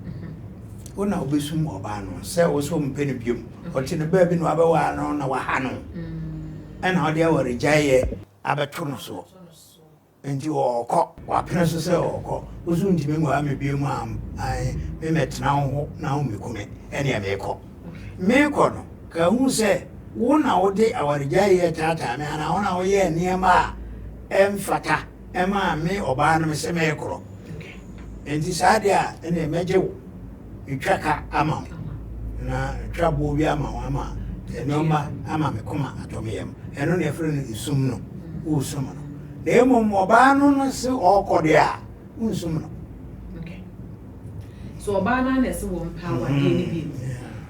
wona obesum oba no se wo so ompe no biemu oti ne ba bi no abewa no na wa ha no na ode awore jaye abeto no so enti oko wa prenso se oko ozu ntime ngwa me biemu am me metna ho na ho mekume ene ya meko no ka hu se wona ode awore jaye tata me ana wona wo ye niema emfata ema me oba no me se me kro enti sadia ene mejewo itwaka ama na twabo bi ama enoma ama mekoma atomiyem eno ne frɛ no isum no usum no na emom oba no se okode a usum no okay so oba na se wo mpa wa de ni bi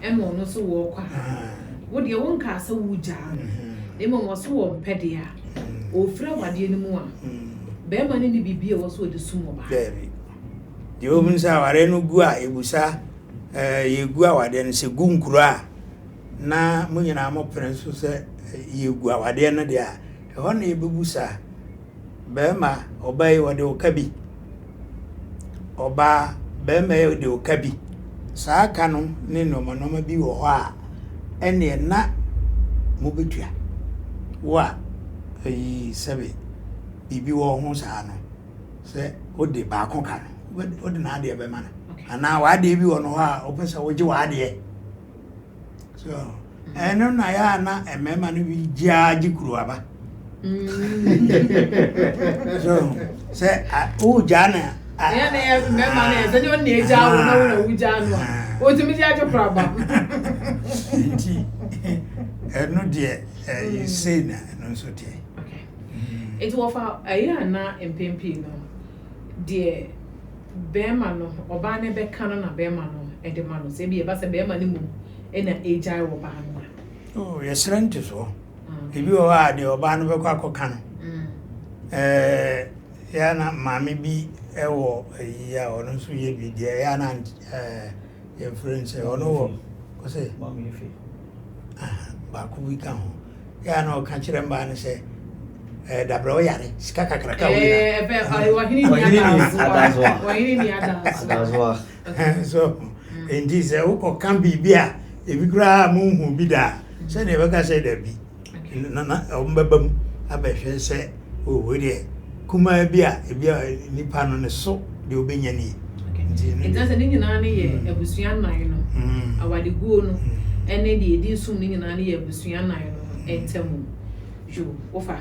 emo no so wo kwa wo de wo nka se wo ja emom wo so wo mpede a o fra wade ni mu a be ma ni bibi e wo so de sum oba de o mun sa ware no gu a ebusa yegu awade no se gu nkuro a na munyina mo prenso se yegu awade no de a ho na yebusa be ma oba yi wode okabi oba be ma yi de okabi saa aka no ne no bi wo ho a ene na mo betua wa sebe bibi wo ho saa no se ode ba ko ka no ode na de be ma na ana wade bi wono ha opesa woje wade so eno na ya na emema no bi jaji kuru aba so se o jana ya na ya emema na se ni on na eja wo na wo janu o ti mi jaji kuru aba nti eno de say na no so tie okay it wo fa aya na empempi no de bema no oba ne be kan na bema no e de ma no se bi e ba se bema ne mu e na ejai wo ba no oh yesrante so e bi o ha de oba no be kwa kokan ya na mami bi e wo ya ono so ye bi de ya na ye friends ono wo ko se mami fi ba ku wi kan ho ya na o kan kire mba ne se dabra o yare sika kakraka wina be wahini ni adazwa so endi se uko kan bibia ebi kura mu hu bi da se ne be ka se da bi na o mbabam abehwe se o wede kuma bia ebia nipa no ne so de obenya ni enti se ni nyina ne ye abusua nan no awade guo no ene de edi sum ni nyina ne ye abusua nan no entemu jo ofa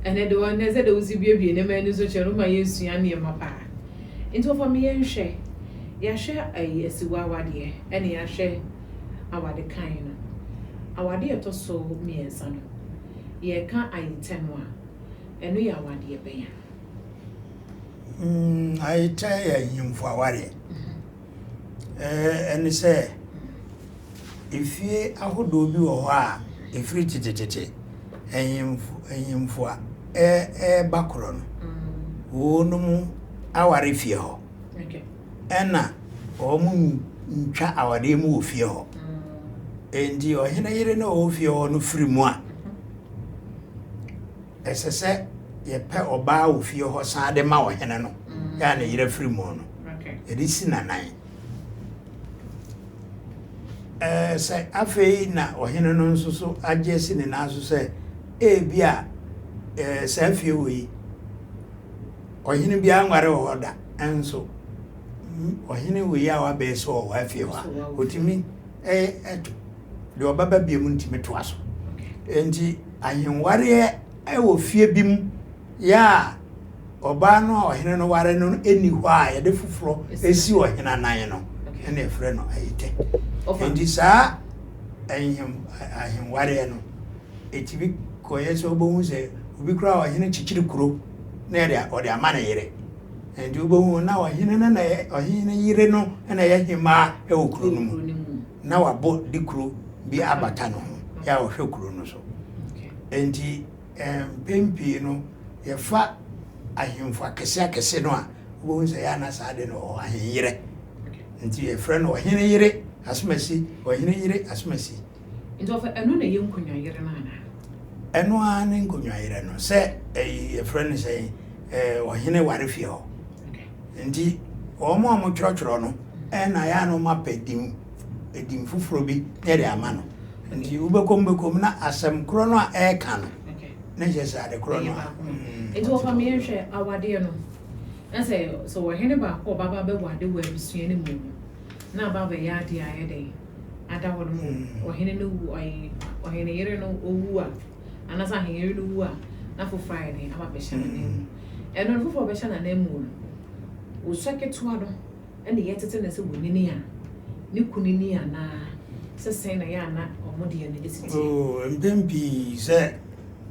ene de won ne se de uzi biebie ne ma ni so chero ma yesua ne ma pa enti ofa me ye nhwe ya hwe ayi asiwa awade ene ya hwe awade kan no awade eto so miensa no ye ka ayi temu a eno ya awade be ya aita ya yimfu aware ene se ifie ahodo bi wo ho a efiri titititi enyimfu a bakoro no wonu mu aware fie ho okay ena o mu ntwa aware mu ofie ho endi o hena yire na ofie ho no firi mu a esese ye pe oba ofie ho san de ma o hena no ya na yire firi mu no okay edisi na nan se afei na o hena no nso so agesi ne na so se bia se afie we o hena bia nware wo hoda enso o hena we ya wa be so o afie wa otimi de obaba bia mu ntimi to aso enti ahenware wo fie bim ya oba no ohene no ware no eni ho a ye de fufuro esi ohene nan no ene efre no ayite endi saa ahim ware no etibi koye so obo se obi kura ohene chichiri kuro na ere ode ama na yere endi obo na ohene na ohene yire no na ye hima e okuro no mu na wabo di kuro bi abata no ya ohwe kuro no so endi pempi no ye fa ahimfo akese no a obo se ya na saade no ahin yire nti ye frɛ no ohene yire asomasi ohene yire asomasi nti ofa eno na ye nkonwa yire na ana eno a ne nkonwa yire no sɛ ye frɛ no sɛ ohene ware fie ho nti omo twotworo no na ya no mapedim edim fufuro bi na de ama no nti ubekom na asem kro no a eka no na je sa de kro no nti ofa me hwɛ awade no na so ohene ba ko baba be wade wa bisua ne mu na baba ya de aye de ada ho no ohene no wu ohene yere no owu a anasa ohene yere no wu a na for Friday aba be hye na nemu eno no for be hye na nemu wo seketua do ene yetete na se wonini a ne kunini a na sesen na ya na omode ya ne siti mbembi se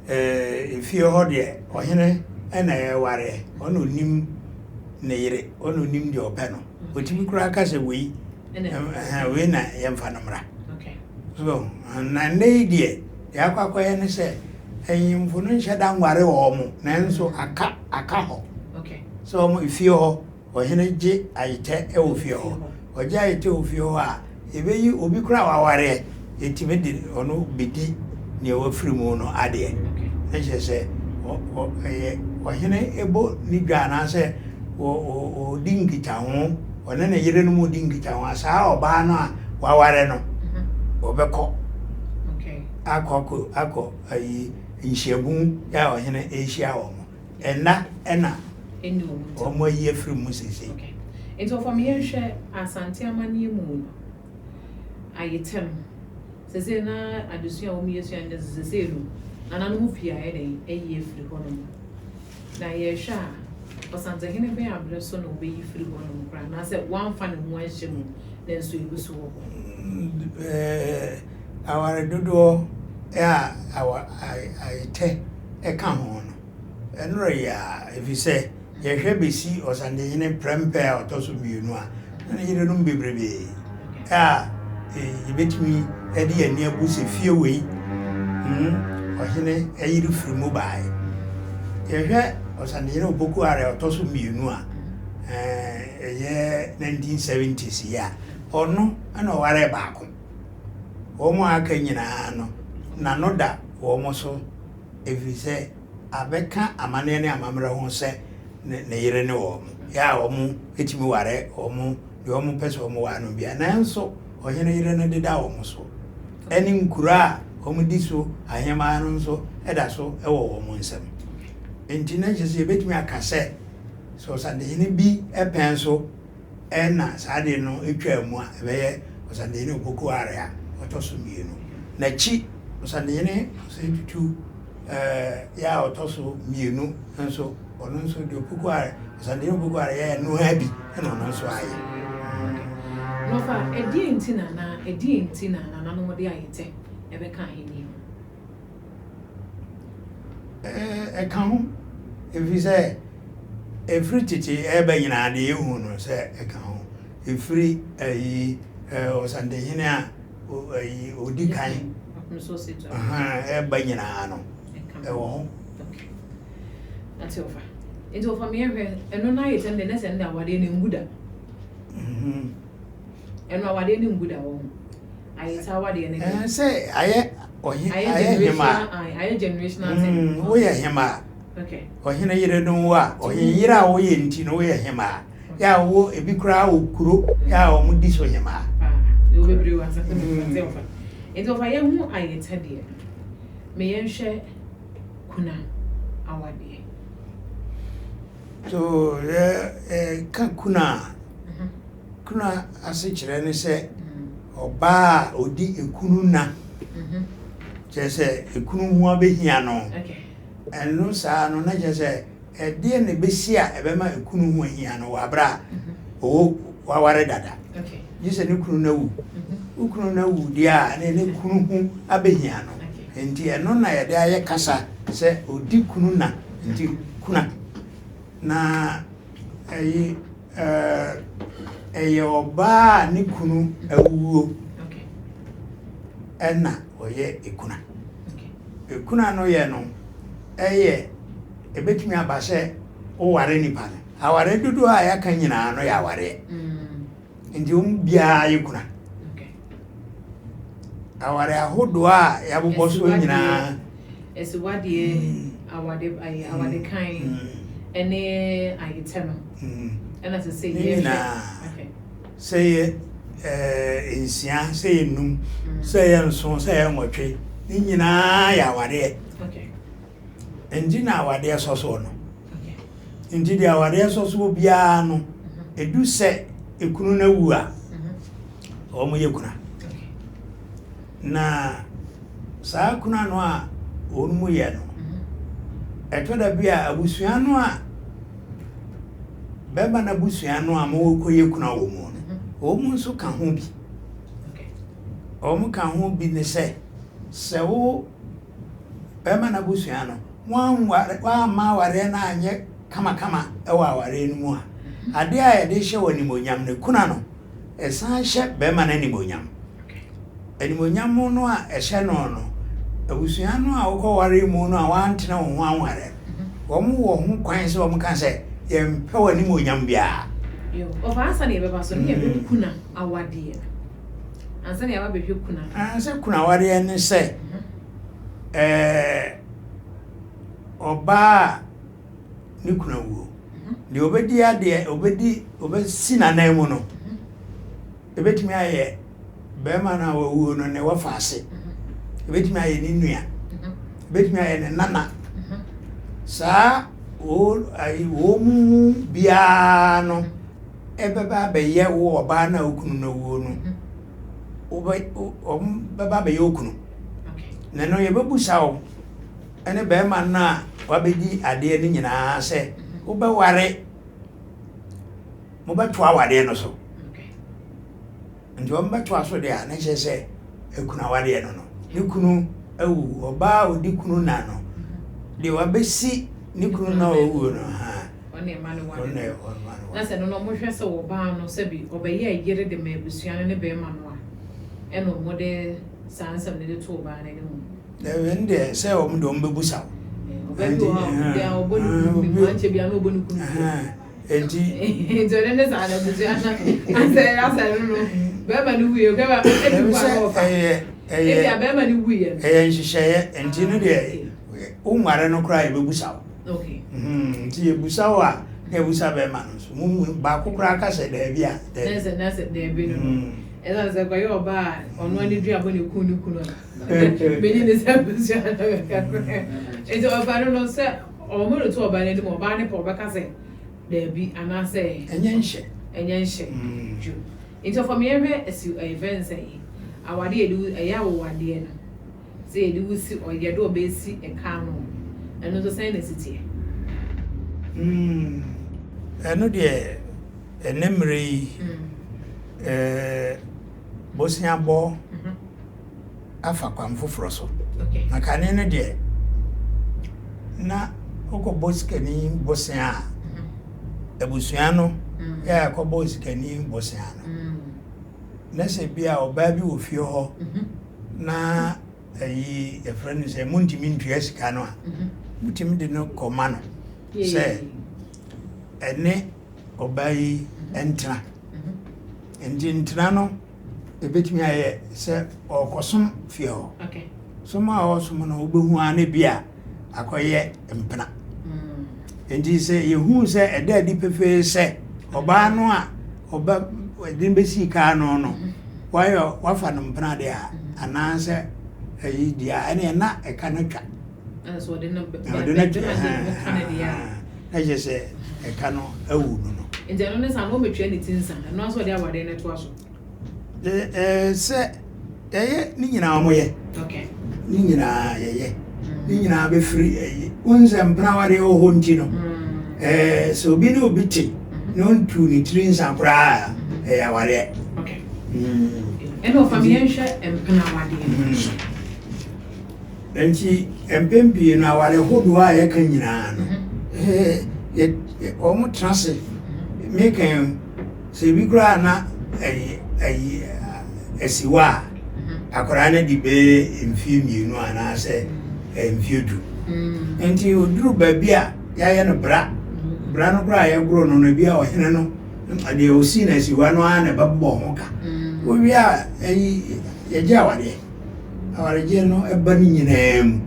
efie ho de ohene ena ye ware ono nim ne yire ono nim de opɛ no otimi kura aka se we we na yemfa no mra so na ne die ya kwakoye ne se enyimfo no nhye da nware wo mo nanso aka ho so mo ifie ho ohene gye ayite e wo fie ho oje ayite wo fie ho a ebeyi obi kura waware etimi de ono bedi ne wo firi mu no ade ne hye se ohene ebo ni dwa na se o dingita ho ona na yire no mu dingita ho asa oba no a waware no obekọ akọ ayi nhyebu ya ohene ehia wo mo ena enu omo ye firi mu sese into for me hwe asante amanie mu no ayetem sese na adusua wo mi yesu ande sese no nana no fia e dey eye firi ho no na ye hwa Asante hene be abreso no be yifiri ho no kra na se wan fa ne ho ahye mu na nso egusu wo aware dodo ya ayite eka ho no enro ya efise ye hwe besi osande hene prempe otoso mienu a na yire no bebrebe ya yibetimi edi ani abuse fie wei ohene ayiri firi mu bai ye hwe osande yire oboku are otoso mienu a ye 1970s ya ono ana ware baako omo aka nyina no na no da omo so efise abeka amane ne amamre ho se ne yire ne omo ya omo etimi ware omo de omo pese omo wa no bia nanso ohene yire ne deda omo so eni nkura omo diso ahema no so eda so ewo omo nsem enti na jese betimi aka se so sande hene bi epen so ena sade no etwa mu a ebeye osande hene oboku are a otoso mienu na chi osande hene se tutu ya otoso mienu nso ono nso de oboku are osande hene oboku are ya no habi na ono nso aye no fa edi entina na no de ayete ebe kan heni kan efise every titi ebe nyina de ehu no se kan efiri ayi osande hene a ayi odi kan so se to ebe nyina no ewo that's over it's over me eno na ayete nde nese nda awade ne nguda eno awade ne nguda wo ayete awade ne se aye generational thing wo ye hema okay ohene yire no wa ohene yire a wo ye nti no wo ye hema ya wo ebi kura okuro ya o mu diso hema you be bri wa sakwe nze ofa ento fa ye hu ayete de me ye hwe kuna awade so ka kuna ase kire ne se oba odi ekunu na jese ekunu hu abehia no okay eno sa no na jese de ne besi a ebema ekunu ho hia no wabra o waware dada okay yise ne kunu na wu ukunu na wu dia ne kunu hu abehia no enti eno na ye de aye kasa se odi kunu na enti kuna na oba ne kunu awuo okay ena oye ekuna ekuna no ye no ebetumi abase o ware nipa ne aware dudu a ya kan nyina no ya ware ndi bia yekuna okay aware ahodo a ya bobo so nyina esiwadie awade kan ene ayeteno ena se say ye okay say insia say num say nso say nwotwe ni nyina ya ware okay Enjina awade soso no. Okay. Enjidi awade soso bia no. Edu se ekunu na wu a. Omo yekuna. Okay. Na saa kuna no a onmu ye no. Etoda bia abusua no a beba na abusua no a mo ko yekuna wo mu no. Omo nso ka ho bi. Okay. Omo ka ho bi ne se wo beba na abusua no wa ma ware na anye kama ewa ware no mu a ade a ye de hye woni monyam ne kuna no esan hye be ma na ni monyam eni monyam no a ehye no abusua no a wo ware mu no a wantena wo ho anware wo mu wo ho kwan se wo mu kan se ye mpe woni monyam bia yo oba asa na ye beba so ne ye kuna awade ansa na ya ba be kuna ansa kuna ware ne se oba ni kuna wuo de obedi ade obesi na nan mu no ebetimi aye be ma na wuo no ne wafase ebetimi aye ni nua ebetimi aye ne nana sa wo mu bia no ebeba be ye wo oba na okunu na wuo no beba be ye okunu na no ye bebusa wo ene be ma na wabedi ade ni nyina se wo be ware mo be to awade no so nti wo be to aso de a na che se ekuna wade no ni kunu awu oba odi kunu na no de wabesi ni kunu na owu no ha one ma no wade na se no no mo hwe se wo ba no se bi obaye ayere de ma abusua ne be ma no a eno mo de sansam ne de to ba ne mu Ende se o mdo mbebusa. Obebi o dia obonu mi manche bia no obonu kunu. Enti ne sa na buzu ana asa no. Be ma ni wiye ke ba ebi kwa ofa. Ebi a be ma ni wiye. Nhihye enti no de o nware no kra ebebusa. Okay. Nti ebusa wa na ebusa be ma no so. Mu ba kokra ka se da bia. Na se da bi no. Ela ze kwa yo ba onu ani dua bo ne kunu meni ne se busu ana ka ko ejo oba no se o mo to oba ne mo ba ne po ba ka se da bi ana se enye nhye ju into for me events aí awade edu eya wo wade no se edu si o ye do be si e ka no eno to say na sitie eno de enemre Bosnia bo afa kwam foforo so na kane ne de na oko boskani Bosnia ebusua no ya ko boskani Bosnia no na se bia oba bi wo fie ho na ayi e friend se muntimi ntua sika no a mutimi de no koma no se ene oba yi entra entra no ebetimi aye se okosom fie ho okay soma osom no obehu ane bia akoye mpena endi se yehu se eda di pefe se oba no a oba edin besi ka no wayo wafa no mpena de a ananse ayi dia ene na e kanatwa so de no na se e kano awu no endi no ne sa no metwa ne tinsa no aso de awade ne to aso se ni nyina omoye okay ni nyina yeye ni nyina be free unze mpraware o honti no So be no bitty, no to the trains and cry. Okay. And of financial and penalty. And she and Pimpy now are a whole wire can yet almost transit make him say we grana a siwa. A corana de bay in film, you know, and I say, and few do. And you drew baby, Yayan Brano cry, grown on a beer or Henno, and the Osin as you one a baboka. We are a Jawadi, our general a bunny name,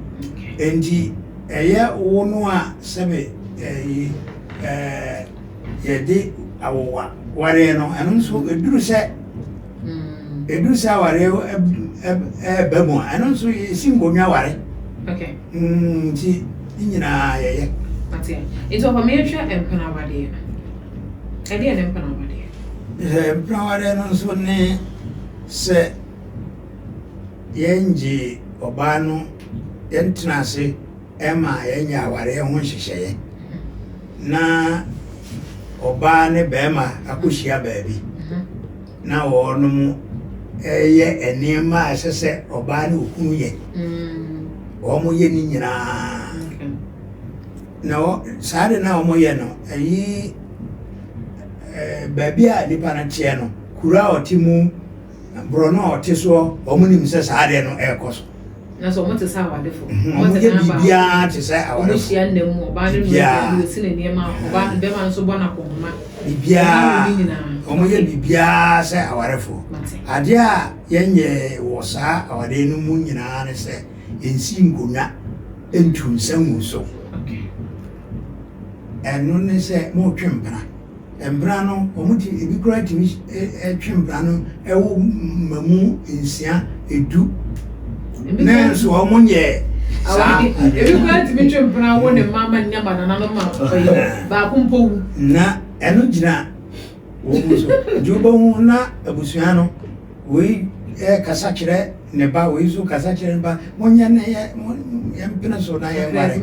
and a year or no, Sabe, a day, our warrior, and also a drew set. Edu saware bemo ano so singo nyaware okay ti nyina yeye atia it of america empana wade e dey empana wade empana wade no so ne se yenji obano yentrase ema yenya aware ho hyehyeye na oba ne bema akohia baabi na wono ye enema asese oba ne okunu ye omo ye ni nyina na saade na omo ye no ayi baabi a nipa na tie no kura otimu bro no otiso omo nim se saade no ekoso na so mo te sa wadefo mo te na bibia te se awade mo hia ndem oba ne no se ne niema oba be ma nso bona kohoma bibia omo ye bibia se awarefo ade a yenye wo sa awade no mu nyina ne se ensi ngonya entu nsamu so eno ne se mo twempra embra no omo ti ebi kura ti twempra no ewo mamu ensia edu ne so omo nye awade ebi kura ti twempra wo ne mama nyama na no ma ba kumpo na eno gina wo so jobo na abusuano we kasa kire ne ba we so kasa kire ba monya ne ye mpina so na ye mare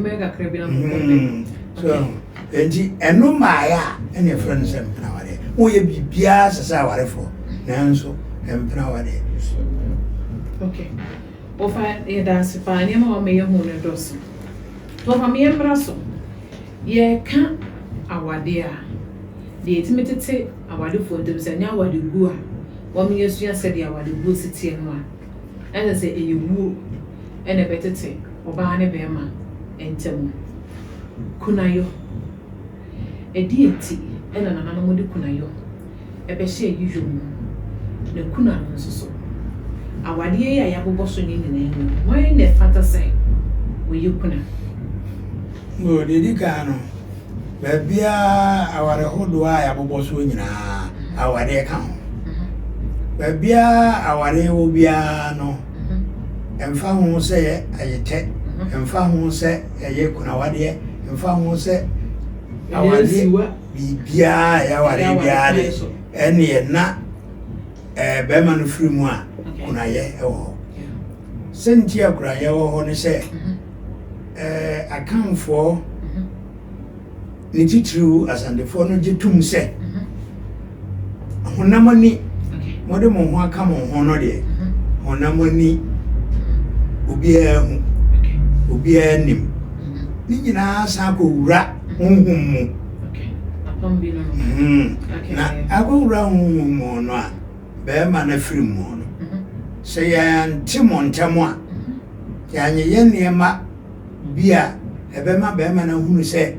so enti eno maaya ene friend sem mpina ware wo ye bibia sasa ware fo nanso mpina ware okay ofa e dance pa ne ma me ye hu ne doso to fa me mbra so ye ka awade a de etimetete awade fo ndem se nya awade gu a wo me yesu ya se de awade gu sitie no a ene se eyewu ene betete oba ne be ma entem kunayo edieti ene nana mo de kunayo ebe hye yujo mu ne kuna no so awade ye ya yabobɔ so ni nyina enu why ne fantasy we yukuna no de dikano babia aware hodo a yabobɔ so nyina awade ka ho babia aware wo bia no emfa ho se ayete emfa ho se ye kuna wade emfa ho se awade bibia ya ware bia de ene na be ma no firi mu a kuna ye ewo senti akura ye wo ne se akanfo ni titru Asante fo no jetum se honamani mode mo ho aka mo ho no de honamani obi ehu obi enim ni nyina sa ko wura honhum mu apambi no na agowura honhum mu no a be ma na firi mu no se ya ntimo ntamo a ya nye ye niema bia ebe ma be ma na hunu se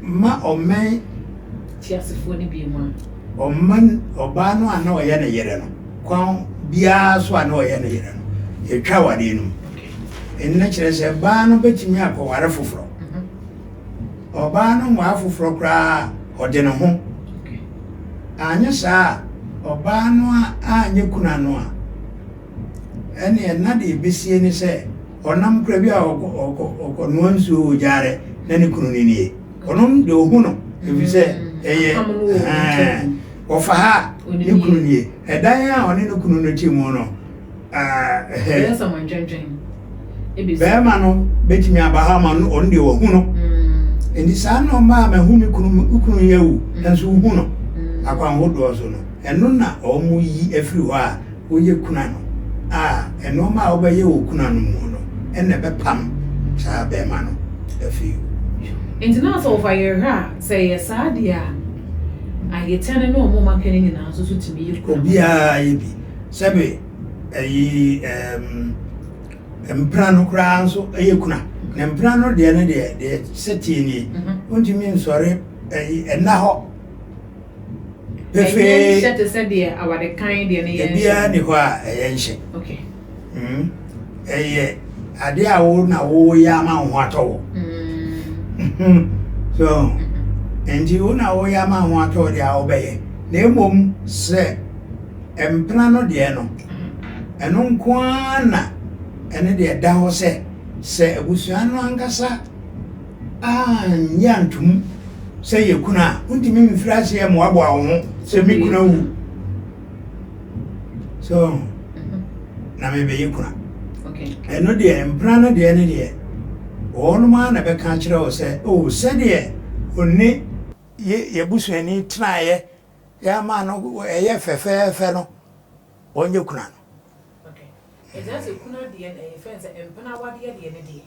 ma omen tiasefo ni bi mu oman oba no ana oye ne yere no kwan bia so ana oye ne yere no etwa wade no enna kire se ba no betimi akoware foforo oba no wa foforo kra ode no ho anya sa oba no anye kuna no a ene enna de besie ni se onam kra bi a okọ no nsu jare na ni kunu ni ni onom de ohu no ebi se eye ofa ha ni kunu ni edan a oni no kunu no ti mu no someone drenchen be ma no betimi abahama no on de ohu no And this I know mamma whom you couldn't you, and so who know. I can't hold also no. And no na or mu ye everywhere, who ye kunano. Ah, and no ma obey you kunano mono, and never pam, sa be mano, a few. International fire, say a sadia. I get 10 no more marketing in answer to me. You could be a Sabe, Emprano crown so a yukuna. Emprano the other day, the setting, won't you mean sorry, a now? Pefe, set a said dear, our kind dear, okay. A dear old now, oh, yama, what all. So, and you know, yama, what all they obey. Name say, Emprano diano. And unkwana. And the Dao say Busiano Angasa. Ah, Yantum say you kuna, Untimin Frasia Mwabwa, say Mikuna. So, now maybe you kuna. Okay. And no dear, Emprana the end dear. All man ever catch or say, oh, said ye, only ye Busiani try, ya man, a fair fellow, on your kuna. That's a kuna DNA fence and Panawadia DNA.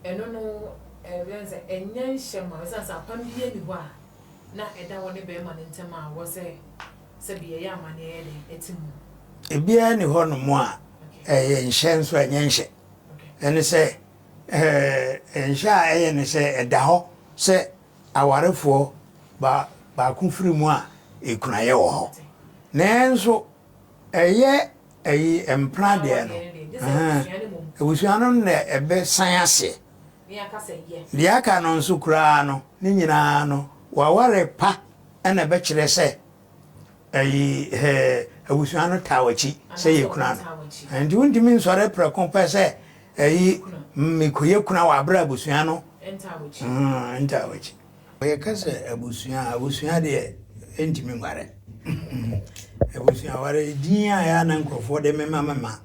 And no, there's a young shaman as a Pambia Niwa. Not a down one bear man in Tama was a Sabia Yamani, it's him. A beer any horn more, a chance for a yanshe. And they say, and shy, and say, a daho, say, I want for Bakumfri moi, a cry. Nanso, a year. Employed there. It was on a best science. The Akanon Sucrano, Ninano, Waware pa, and a bachelor say, a Wusiano Tawachi, say you crown. And you wouldn't mean sorry per compass, a Mikuyakuna Wabra Busiano, and Tawachi. We cast a Busiana, dear, intimate. Ebusi aware din aya na nkrofo de mema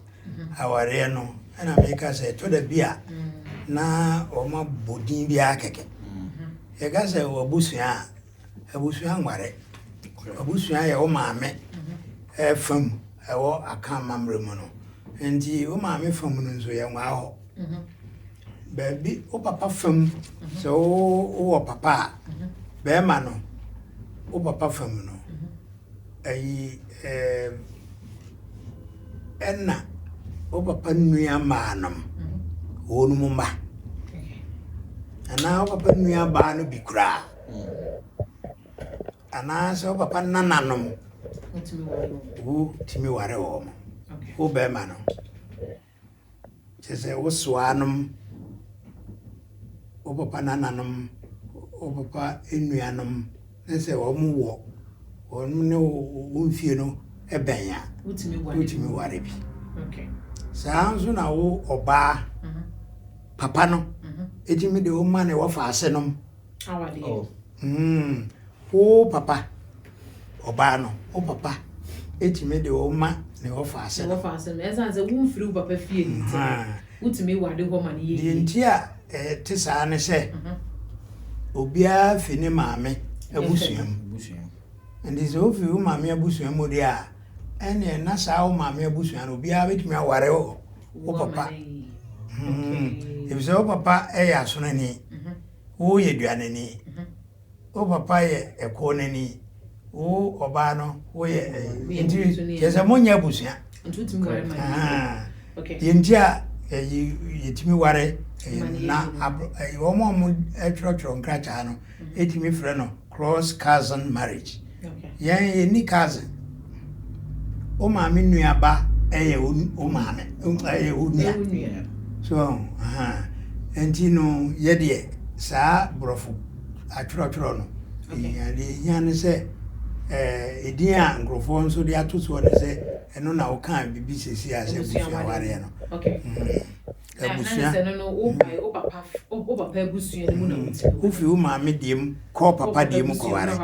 aware no na make say to the bia na o ma bodin bia keke e ga say obusu anware obusu ya o maame e fam e wo aka mamre mu no enti o maame fam no nso ye nwa ho baby o papa fam so o papa be ma no o papa fam no ayi enna o papa nua maanam wonu mumba ana o papa nua ba no bikura ana so papa nananom timi ware wo mo o be ma no chese wo swanom o papa nananom o papa enuanom nse wo mu wo no unfie no ebenya utimi ware bi okay sanso na wo oba papa no etimi de o ma ne wo fa ase no awade wo papa oba no o papa etimi de o ma ne wo fa ase no ezanze wumfiri papa fie ni utimi wade ho ma ne ye di ntia te sa ne se obia fini maame abusuam and is of you mammy abusuam modia and na sa mammy abusuam obia betimi aware o papa if so papa asonani wo ye duanani o papa ye ekonani wo oba no wo ye inti je se monya abusuam ntutimi ware ma okay yentia yetimi ware na wo mo etro nkracha no etimi frɛ no cross cousin marriage. Okay. Ni cousin. O maame nuaba o maame unia. So enti no ye de saa brofo atro no. Ya ne se edin a nkrofo nso de atoso ne se eno na wo kan bibi sesi ase busu aware no. Okay. Abusuan no o papa abusuan ni mu na muti. Ufi o maame diem ko papa diem ko ware.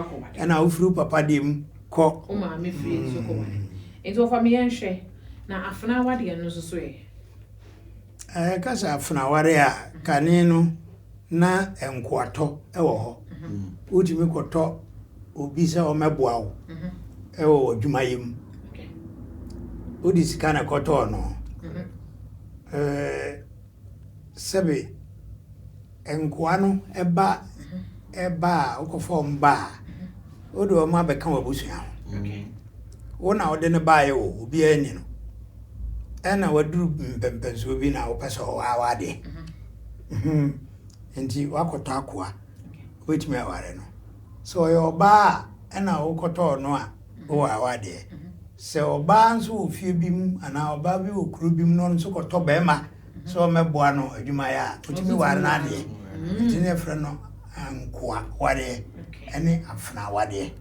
Na ufi papa diem ko o maame fie so ko ware. Ento fa me yenhwe na afna wade no so so e. Kasa afna ware a kane no na enkoato ewo ho wotimi koto obi se o meboa wo ewo adwumayem odi sika na koto no sebe enkoa no eba okofo mba odi o ma beka wabusua wona ode ne baaye wo obi ani no ena waduru mpempenso bi na wopese o awade enti wakoto akoa wetimi aware no so yoba ena wokoto no a wo awade se oba nso ofie bim ana oba bi okuru bim no nso koto bema so meboa no adwuma ya wetimi ware na ade enti ne frɛ no ankoa ware ene afna wade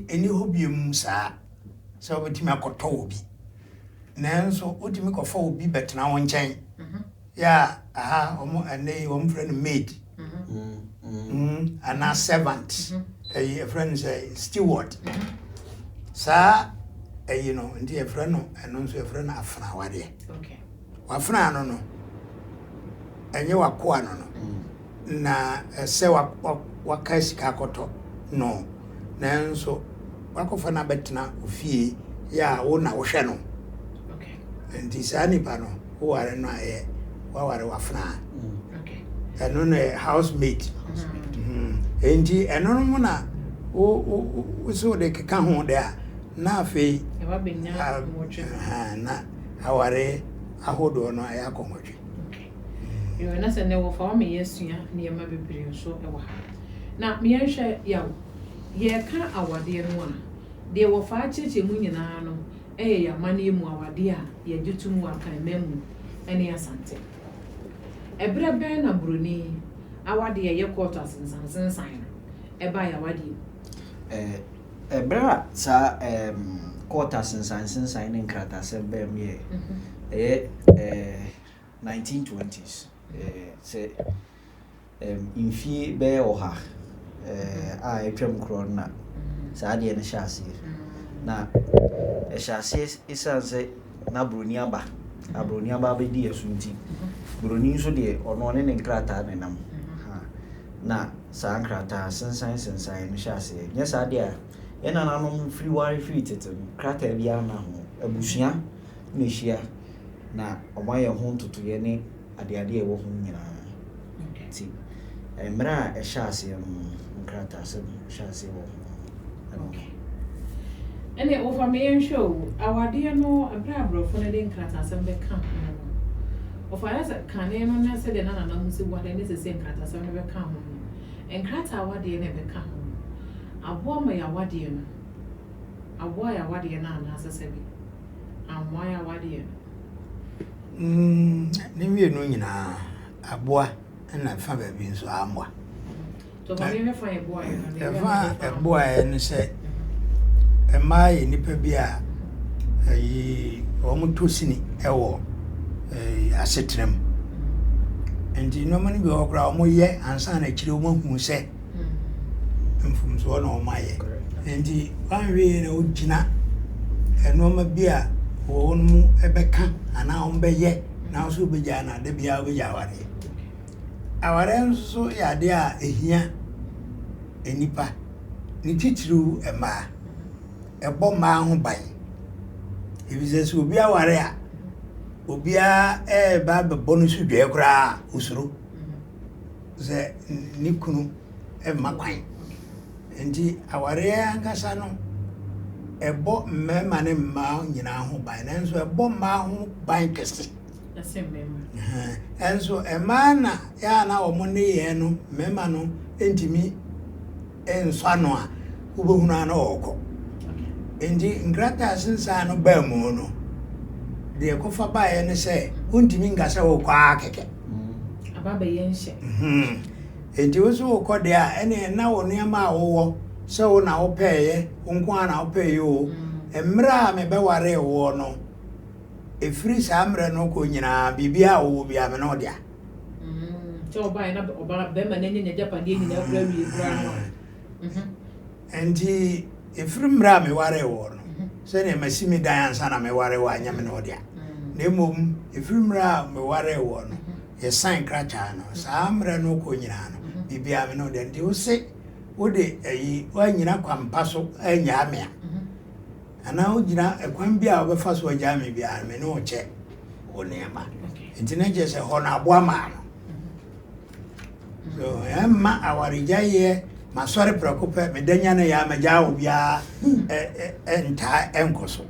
eni hobiem saa so wetimi akoto obi nanso wotimi kofa obi betena wo nkyɛn ya aha omo ene wo mfrɛ no maid ana servant a friend say steward sa you know ndi a friend no eno nso a friend afna wade wafna no enye wakoa no na se wakasika koto no nanso wakofa na betena ofie ya wo na wo hwɛ no ndi sa nipa no wo ware no aye wa ware wafna eno no housemate endi eno no na o so de keka ho de a na afei e wa benya motwe na aware ahodo no aya komotwe yo na se ne wo fa me yesua ne ma bebre so e wa na me yenhwe yawo ye ka awade no a de wo fa cheche mu nyina no ya mane mu awade a ye gitumu akan memu ene asante ebra ben na broni awade ye quarter sensan eba ya wade ebra sa quarter sensan ne nkrata se bem ye 1920s se infie be oha a etwam kro na sa de ne hyase na hyase isanse na broni aba abroni aba be di esunti broni nso de ono ne nkrata ne nam na sa nkrata sensan ne hyase nya sa de a ena na no free wire free tete krata bia na ho abusua ne hia na omaye ho ntoto ye ne ade ewo ho nyina ti emra hyase no nkrata se hyase wo ene o family show awade no abra brofo ne de nkrata se be ka o fa ya se kane no na se de na na musi wade ne se nkrata se be ka ho nkrata awade ne be ka ho abo ma ya wade no abo ya wade na na se se bi amwa ya wade ne wie no nyina aboa na fa ba bi nso amwa to ba me fa eboa eboa no se emaye nipa bi a omo tosini ewo asetrem enti no mani bi okra omo ye ansa na kire omo hu se mfumso na omo aye enti wanwe na ogina eno ma bi a wo no ebeka ana ombe ye na so beja na de bia beja aware nso ya de a ehia enipa ni titiru ema ebo ma ho ban ebize obi aware a obi a ba bebo no su dwe kra usuru ze nikunu makwan enti aware ankasa no ebo mmema ne mma nyina ho ban nanso ebo ma ho ban kese enso emana ya na omo ne ye no mmema no entimi enso ano a ubohuna na okọ endi ngrata sensa no ba mu no de kofa ba ye ne se untimi ngasa wo kwa keke ababa ye nhye endi wo so okọ de a ene na wo ne ma wo se wo na wo peye nko na wo peye o emra me be ware wo no efiri sa amre no ko nyina bibia wo bia me no dia so ba na oba be ma nenye Japan ye nyina bra wi bra no endi efiri mra me ware wo no se ne masimi dan ansa na me ware wo anya me no dia na mom efiri mra me ware wo no ye sign kracha no saa mra no ko nyina no bibia me no de ndi wo se wo de ayi wa nyina kwampa so anya amea ana wo gyina ekwan bia wo befa so agya me bia me no che wo nema nti na je se ho na abo ama no so emma awarija ye masore preocupe me danya na ya magya wo bia enta enkoso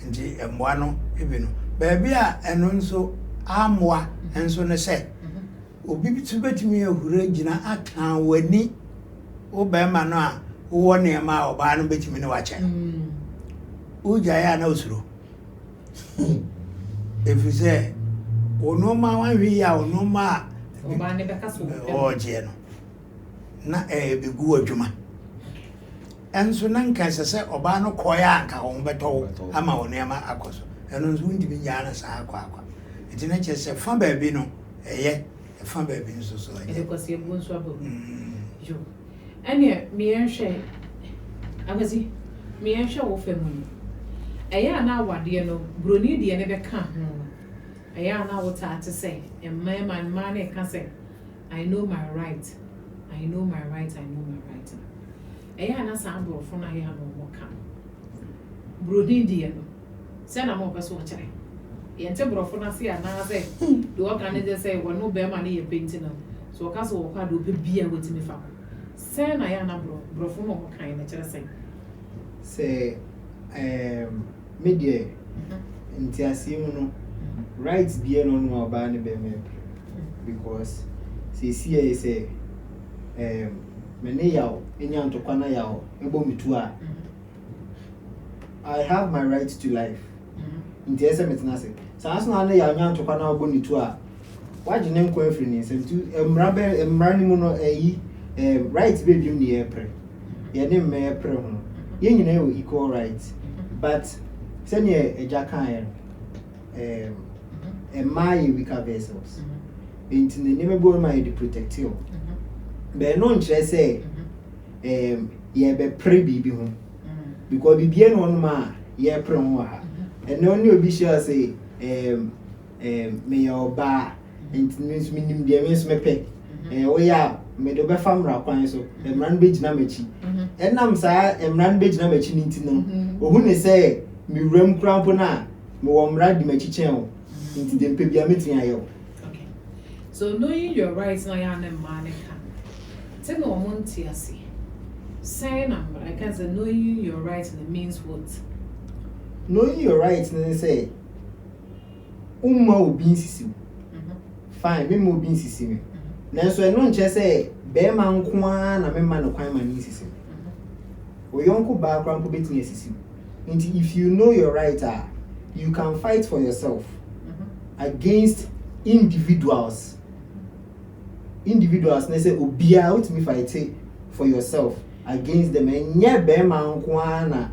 nti emwa no ebi no ba bia eno nso amwa enso ne se obi bitubetimi ehura gyina aka wani wo ba ma no a wo ne ma oba no betimi ne wache uja ya na usuro efize ono ma wanwi ya ono ma oba ne beka so oje no na begu adwuma enso na nka sese oba no koya anka ho beto ama ono ya ma akoso eno nso ndi bi ya na sa akwa enti na chese fa ba bi no fa ba bi nso so e ko se bu nso abo jo ene mi enhwe agazi mi enhwe wo famuni eya na awade no broni de ne beka ho eya na wo ta to say man e ka say I know my right I know my right eya na sa brofo na ya no mo ka broni de no se na mo beso kire yente brofo na se na say do o kan de say wono be ma na ye painting no so ka so wo kwa do be bia wetimi fa se na ya na brofo mo kan na kire say media nti asimu no rights be no no oba ne be me because see say mene yawo enya ntokwa na yawo ebo mitu a I have my right to life nti ese metina say sans na na yawo nya ntokwa na obo mitu a waje ne nkwa afri ni sem tu emra ni mu no rights be bi ni epre ye ne me epre ho ye nyina yo equal rights but senior ejakan my weaker vessels into the name of my protect you be no nkyere say ye be pre bibi ho because bibi no ma ye pre ho ha and no ni obi sure say me your ba into means minim de means me pe we ya me do be famra kwan so emran be gina machi enam sa emran be gina machi ninti no ohu ne say mi rem krampo na me wo mra di machi chen o into dem pe bia metin ayo. Okay, so knowing your rights na ya na man ka tell me omon ti ase say na I can say knowing your rights means what? Knowing your rights na say umma obi nsisi fine me mo obi nsisi me na so eno nche say be ma nko na me ma no kwan ma ni nsisi o yonko ba krampo betin asisi nti if you know your right you can fight for yourself against individuals na say obia out me fight for yourself against them enye be ma nko na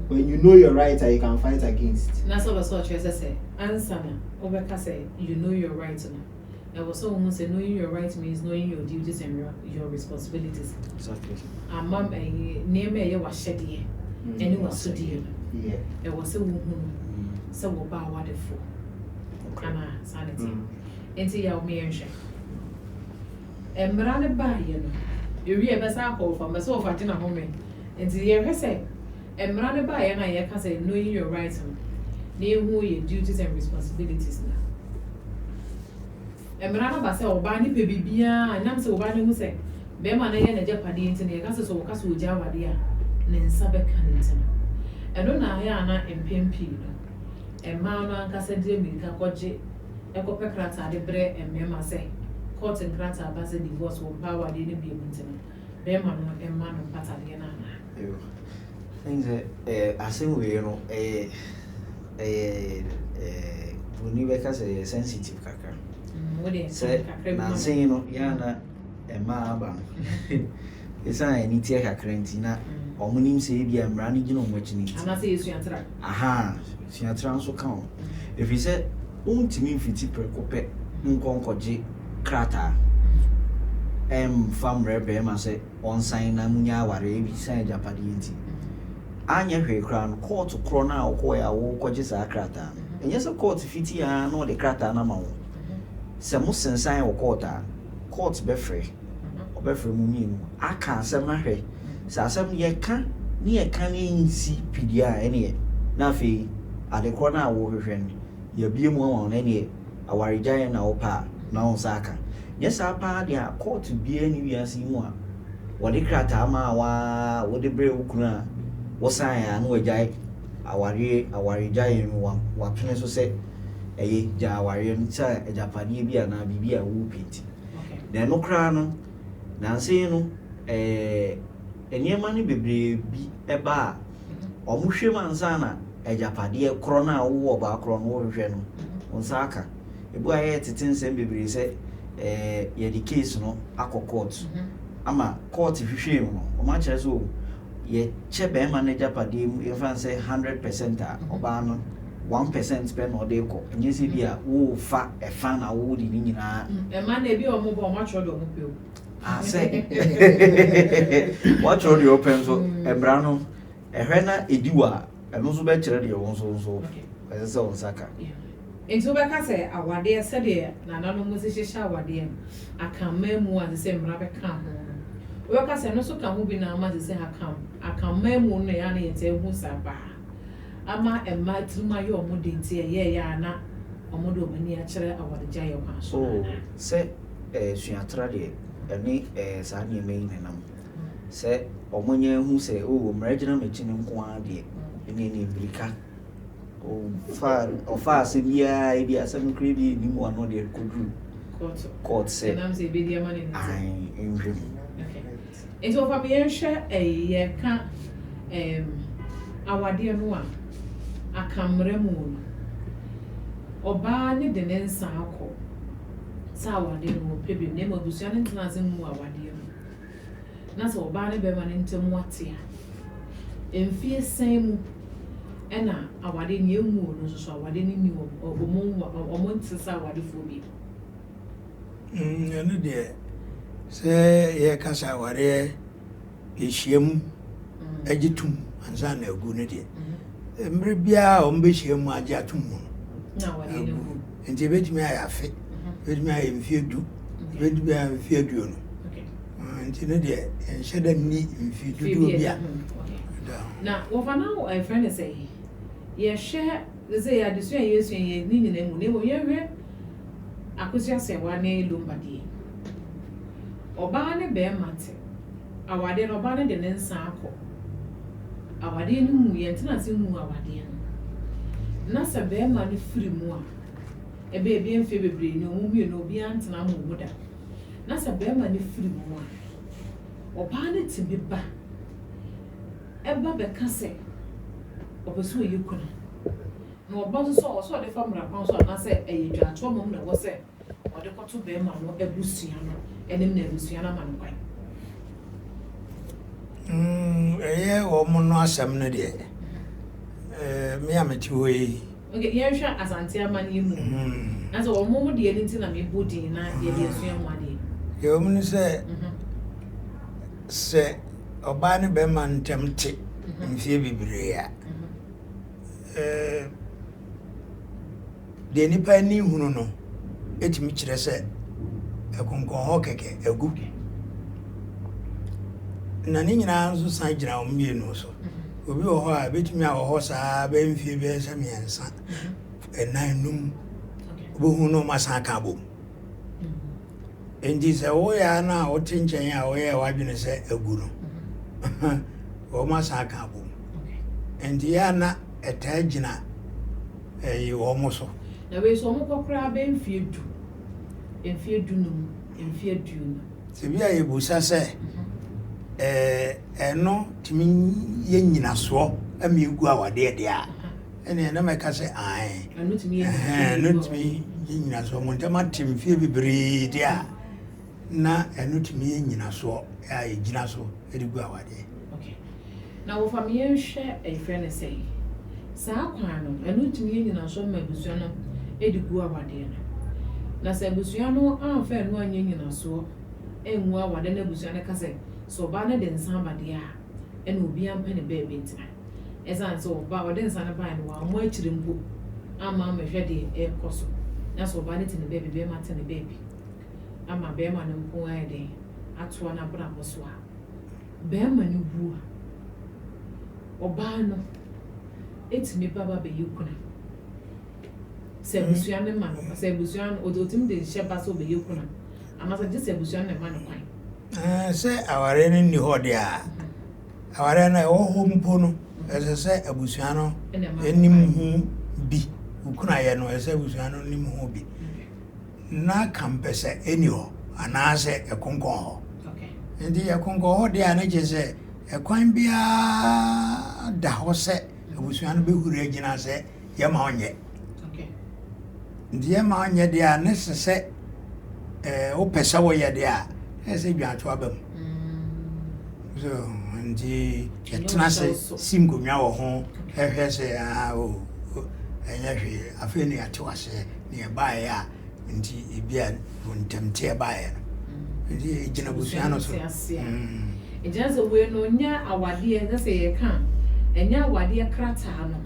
when you know your right you can fight against na so say answer na obeka say you know your right na I was so almost say knowing your right means knowing your duties and your responsibilities. Exactly. Mom name ye was shady and it was so dear. Yeah. It was so so about wonderful. Kana sanity. Into your measure. And Marana by you read best alcohol from myself at dinner home. And the year say, and Marana by and I can say knowing your rights, near who your duties and responsibilities now. Emrana ba se obani pe bibia nam se obani hu se be ma na ye na japade ntine ka se so ka so oja wade a ne nsa be ka ntine eno na ya na empempi no emma no anka se de mirika koje ekope krata de bre emmema se court krata ba se divorce wo power de ne bi ntine be ma no emma no patade na na yo things asen we no buni be ka se sensitive kaka say na saying no ya na ema aba esa eni tie kakra ntina omunim se bia mra ni gino mo chini ana say yesu antra aha suatra nso ka o if you say untimi mfiti prekope nkonkoje krata fam rebe ma say on sign na munya aware bi sign japade nti anya hwe kra no court kro na akọ ya wo koje sa krata enye se court fiti ya no de krata na ma wo sɛ mo sensan wɔ court a court bɛfrɛ ɔbɛfrɛ mu mmienu aka asɛm na hwɛ sɛ asɛm yɛka ne nsi pidi a ɛne na afei adekorɔ no a wɔhwehwɛ no yɛbie mu ama no ɛne awaregyaeɛ na wɔpa na wo sa aka nyɛ saa paa deɛ a court biara ne wiase mu a wɔde krataa ma a wɔde brɛ wo kunu a wɔsan a na wɔagyae awaregyaeɛ no wapene so sɛ ɛyɛ gya awareɛ no sɛ agyapadeɛ bi anaa biribi a wɔpenti na ɛno koraa no nanse no nneɛma no bebree bi ɛba a ɔmo hwɛ mu ansa na agyapadeɛ korɔ no a wowɔ ɔbaa korɔ no wɔhwehwɛ no wo nsa aka ebu a yɛ tete nsɛm bebree sɛ yɛde case no akɔ court ama court hwehwɛ mu no ɔmo akyerɛ sɛ yɛkyɛ bɛrima no agyapadeɛ mu yɛmfa sɛ 100% a ɔbaa no 1% pɛ na ɔde kɔ ɛnyɛ sɛ bi a wofa ɛfa na wode ne nyinaa ɛma na ebi ɔmo bɔ ɔmo atwerɛ de ɔmo pɛ o sɛ watwerɛ deɛ ɔpɛ nso ɛbra no ɛhwɛ na ɛdi wɔ a ɛno nso bɛkyerɛ deɛ wo nso ɛsɛ sɛ wo nsa ka nti wobɛka sɛ awadeɛ sɛdeɛ nananom mo hyehyɛ awadeɛ no akamma mu a sɛ mmara bɛka ho wobɛka sɛ no so ka ho bi na ama sɛ akamma mu no ya na yɛtɛ hu saa paa ama ɛma tirima yɛ ɔmo de nti ɛyɛ a na ɔmo de ɔmo ani akyerɛ awadegya yɛ kwan so sɛ suatra deɛ ɛne saa nneɛma yi nenam sɛ ɔmo nyɛ hu sɛ mmara gyina m'akyi no nko ara deɛ ɛne birika ɔfa asɛm biara ebi asɛm kora bi ni mu ano deɛ kɔduru court sɛ ɛnam sɛ ebedi ama ne nti nhwɛ mu nti ɔfa bi yɛnhwɛ yɛka awadeɛ no a akammerɛ mu no ɔbaa ne de ne nsa akɔ sɛ awadeɛ no wɔpɛ bi na ma abusua no ntena ase mu awadeɛ no na sɛ ɔbaa ne bɛrima no ntam ate a mfie sɛn mu ɛna awade ne emu no nso so awade ne ni ɔmo nte sɛ awadefoɔ bi ɛno deɛ sɛ yɛkasa awareɛ yɛhyia mu agye tom ansa na agu no deɛ mmerɛ biara ɔmo bɛhyia mu agye atom mu no nti ɛbɛtumi ayɛ afe ɛbɛtumi ayɛ mfie du ɛbɛtumi ayɛ mfie aduonu nti no deɛ ɛnhyɛ da nni mfie dodoɔ bi a na wɔfa na ɛfrɛ ne sɛ yɛhwɛ sɛ yɛadesua yɛsua yɛ ne nyina mu na mmom yɛhwɛ akosua sɛwa ne lombadeɛ ɔbaa ne bɛrima te awadeɛ no ɔbaa no de ne nsa akɔ awadeɛ no mu yɛntena ase mu awadeɛ no na sɛ bɛrima no firi mu a ebe mfe bebree ne ɔmo mmienu obi antena mu mu da na sɛ bɛrima no firi mu a ɔbaa no te bi ba ɛba bɛka sɛ ɔbɛso ɔyɛ kuna na ɔba nso sɛ ɔsɔ ɔde fa mmerakwan so anasɛ ɛyɛ dwaatoɔ mom na ɛwɔ sɛ ɔde kɔto bɛrima no abusua no ɛnim na abusua no ama no kwan ɛyɛ wɔn no asɛm no deɛ me a mete hɔ yi yɛnhwɛ asante ama no mu na sɛ wɔn mo deɛ no nti na mebɔ din na yɛde asua mu adeɛ yɛwɔ mu no sɛ ɔbaa ne bɛrima ntɛm te mfie bebree a deɛ nipa ani hunu no ɛtumi kyerɛ sɛ ɛkonkɔn hɔ kɛkɛ agu na ne nyinaa nso san gyina wɔn mmienu so obi wɔ hɔ a bɛtumi a wɔ hɔ saa bɛyɛ mfie bɛyɛ sɛ mmiɛnsa ɛnan num wobɛhu no ɔma ka bom nti sɛ woyɛ a no a wote nkyɛn a woyɛ w'adwene sɛ agu no wɔma san ka bom nti yɛ na ɛtaa gyina wɔ mo so na wei so ɔmo kɔkora bɛ mfie du no mu mfie aduonu sɛ bi a yɛbusa sɛ ɛno tumi yɛ nyinasoɔ ama ɛgu awadeɛ deɛ a ɛne ɛna mɛka sɛ ɛno tumi yɛ nyinasoɔ mo ntɛm ate mfie bebree deɛ a na ɛno tumi yɛ nyinasoɔ a yɛgyina so ɛde gu awadeɛ na wɔfa me yɛnhwɛ ɛfrɛ ne sɛ saa kwan no ɛno tumi yɛ nyinasoɔ ma abusua no ɛde gu awadeɛ no na sɛ abusua no amfa ɛno anyɛ nyinasoɔ ɛngu awadeɛ no abusua no ka sɛ ɔbaa no de nsa abadeɛ a ɛna obi ampɛ ne baabi ntina ɛsiane sɛ ɔbaa ɔde nsa no baa no wɔammo akyire mpo ama mɛhwɛ deɛ ɛrekɔ so na so ba ne te ne baby be ma te ne baby ama be ma no mpo ade ato na bra boso a be ma no bu oba no etimi baba be yekuna se busua ne ma no se busua no odotim de sheba so be yekuna ama se se busua ne ma no kwan se aware ne ni ho dia aware na wo ho mpo no se abusua no enim hu bi ukuna ye no se abusua no enim hu bi na kampese eni ho ana se ekonkon ho ndi ekonkon ho dia na je se ekwan bia da ho se abusua no be huru agina se ye ma onye ndi ye ma onye dia ne se o pesa wo ye dia se dwato abam so ndi yetena se simgonwa wo ho ehwe se o enya hwe afeni atewase ne bae a ndi ebia wontemte bae no ndi ejina busua no so ejina so we no nya awade e se ye kan enya awade krata no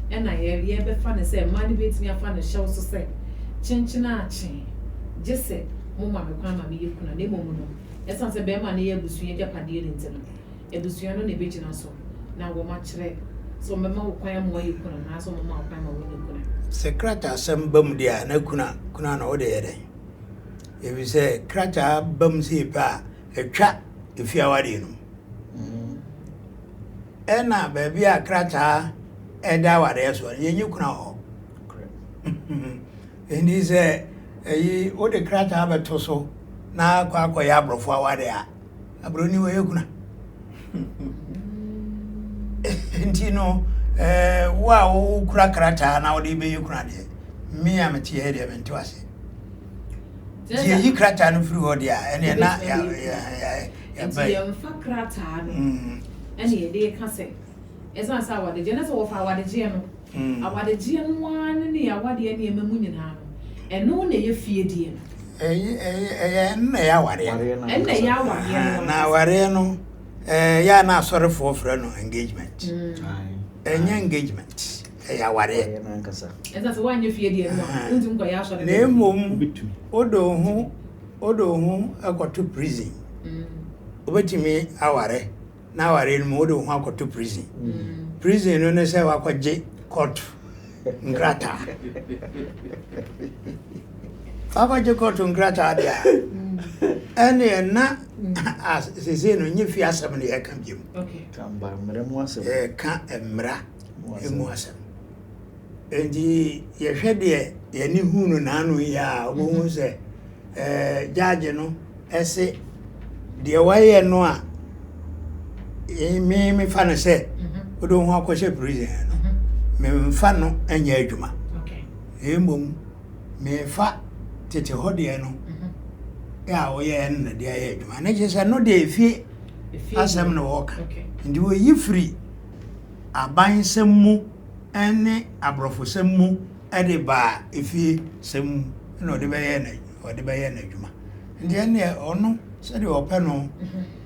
ena ye be fa ne se ma ne betimi afa ne hyew so se chenchina achen jese mo ma me kwa ma me yekuna ne mo no esan se be ma ne ye busua japade ne ntino ebusua no ne bejina so na wo ma kire so me ma wo kwan mo yekuna na so mo ma kwan ma wo yekuna sekrata sambam dia na kuna na ode yede ebi se krata bam si pa etwa efiawade no ena baby a krata eda wade so yenyi kuna ho endi se eyi ode krata abeto so na kwa ya abrofo awade a abroni wo yekuna enti no wa o kura krata na ode be yekuna de me am tie he de bento ase tie yi krata no firi ho de a ene na ya ba ya mfa krata no ene ye de ka se esa sa awade je na so wo fa awade je no awade je no wan ne awade ne emamu nyina no eno na ye fie die no na ya ware ena ya ware na ware no ya na sorry for no engagement enya engagement ya ware na nkasa esa so wan ye fie die no ntum ko ya sorry na mom odo hu akoto prison obetimi aware na ware no odo hu akoto prison prison no ne se wakwaje court ngrata akwaje court ngrata dia ene na sese no nyefi asem ne yakam biem kamba mra mu asem ka emra emu asem endi ye hwede ye ni hunu na anu ya obo se judge no ese de waye no a me fa no se odo hu akwose prison no me mfa no anya adwuma emom me fa tete hode no ya o ye na de aye adwuma na je se no de efie asem no woka ndi wo yifri aban semmu ene abrofo semmu ede ba efie semmu na ode be ye na adwuma ndi ene ono se de ope no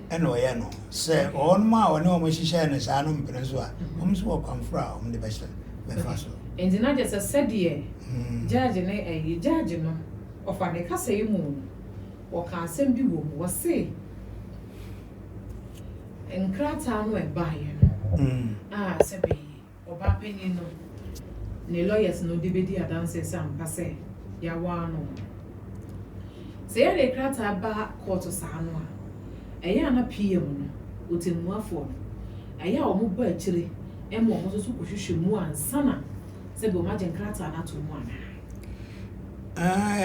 ene o ye no se on ma one o mo hihye ne sa no mpene so a om so kwamfra om de be faso endi na je se sedie judge ne judge no ofa ne kasa yimu o ka asem bi wo wo se enkrata no e baye no se be oba penyin no ne lawyers no de bedi adanse sam pase ya wa no se ya de krata ba court sa no a eya na PM no otemuafo no eya o mo ba akire e mo mo so kohwehwe mu ansana se be o ma je krata na to mu ana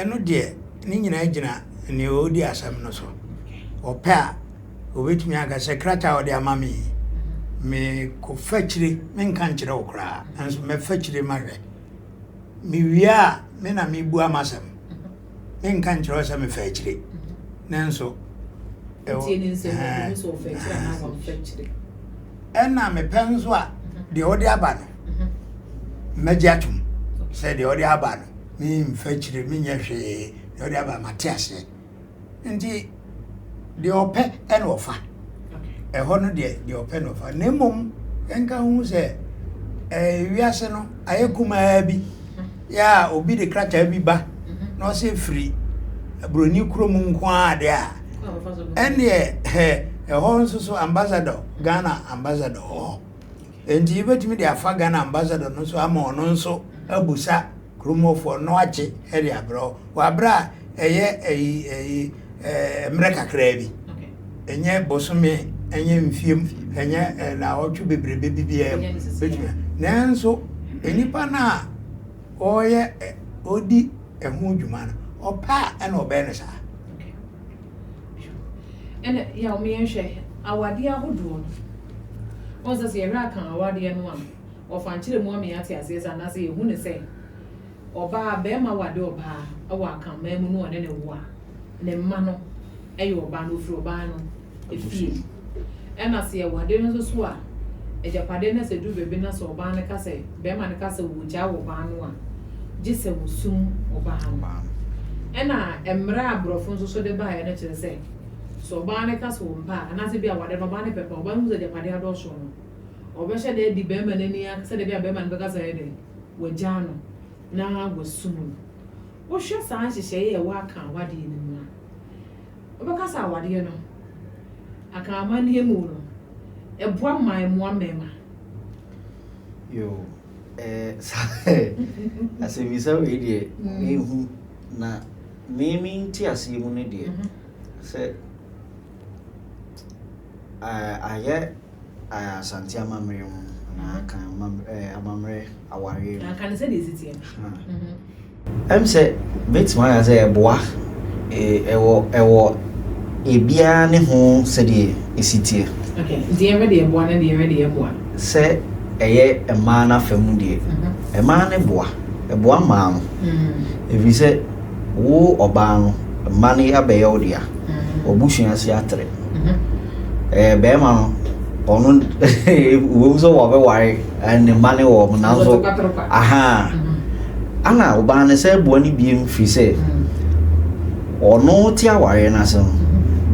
eno de ni nyina gina ni odi asam no so opa obetumi aga secretary odi amami me ko fachire me nkan kire okra anso me fachire mahwe me wia me na me bu amasam me nkan kire o me fachire nanso so fachire na wa fachire ena me penso a de odi aba no magiatum se de odi aba no me mfachire me nyehwe de odi aba matiase ndi de ope en ofa ho no de ope no ofa nemom enka hu se wiase no ayekuma bi ya obi de krata bi ba no se free broni krom nko ade a ene ho so ambassador Ghana ambassador enti betimi de afa Ghana ambassador no so ama ono nso abusa kromofo no ache ere abro wa bra eye mreka krabi enye bosome enye mfiem enye na otwu bebrebe bibia betimi nanso enipa na oye odi ehu dwuma no opa ena obene sa ene ya omienhwe awade ahodo no onse se yera kan awade no am ofanchire mu am yate asesa na se ehu ne se oba be ma wade oba awa kan mamu no ne wo a ne mma no eyo oba no firi oba no efie ena se awade no so a ejapade na se du bebe na so oba ne ka se be ma ne ka se wo ja wo oba no a gise wo sum oba no ena emra abrofo so de ba ya ne kire se so oba ne ka so mpa ana se bia wade no oba ne pepe oba mu ze japade ado so no oba she de di be ma ne ni a se de bia be ma ne ka se de wo ja no na wo sum wo hwe sa hyehyɛ ye wa kan wade ni mu a oba ka sa wade no aka amane mu no eboa man mu amema yo asebisa we die ehu na mimi nti ase mu ne die se Asante amamre mu na kan amamre aware kan se de sitie se betima ya se eboa ewo ebia ne ho se de esitie okay the ready eboa na the ready eboa se eye ema na famu de ema ne eboa ma no evi se wo oba no ma ne abeye odia obusuan se atre be ma no onu wo so wo be ware and ma ne wo na so aha ana oba ne se eboa ni biem fi se ono ti aware na se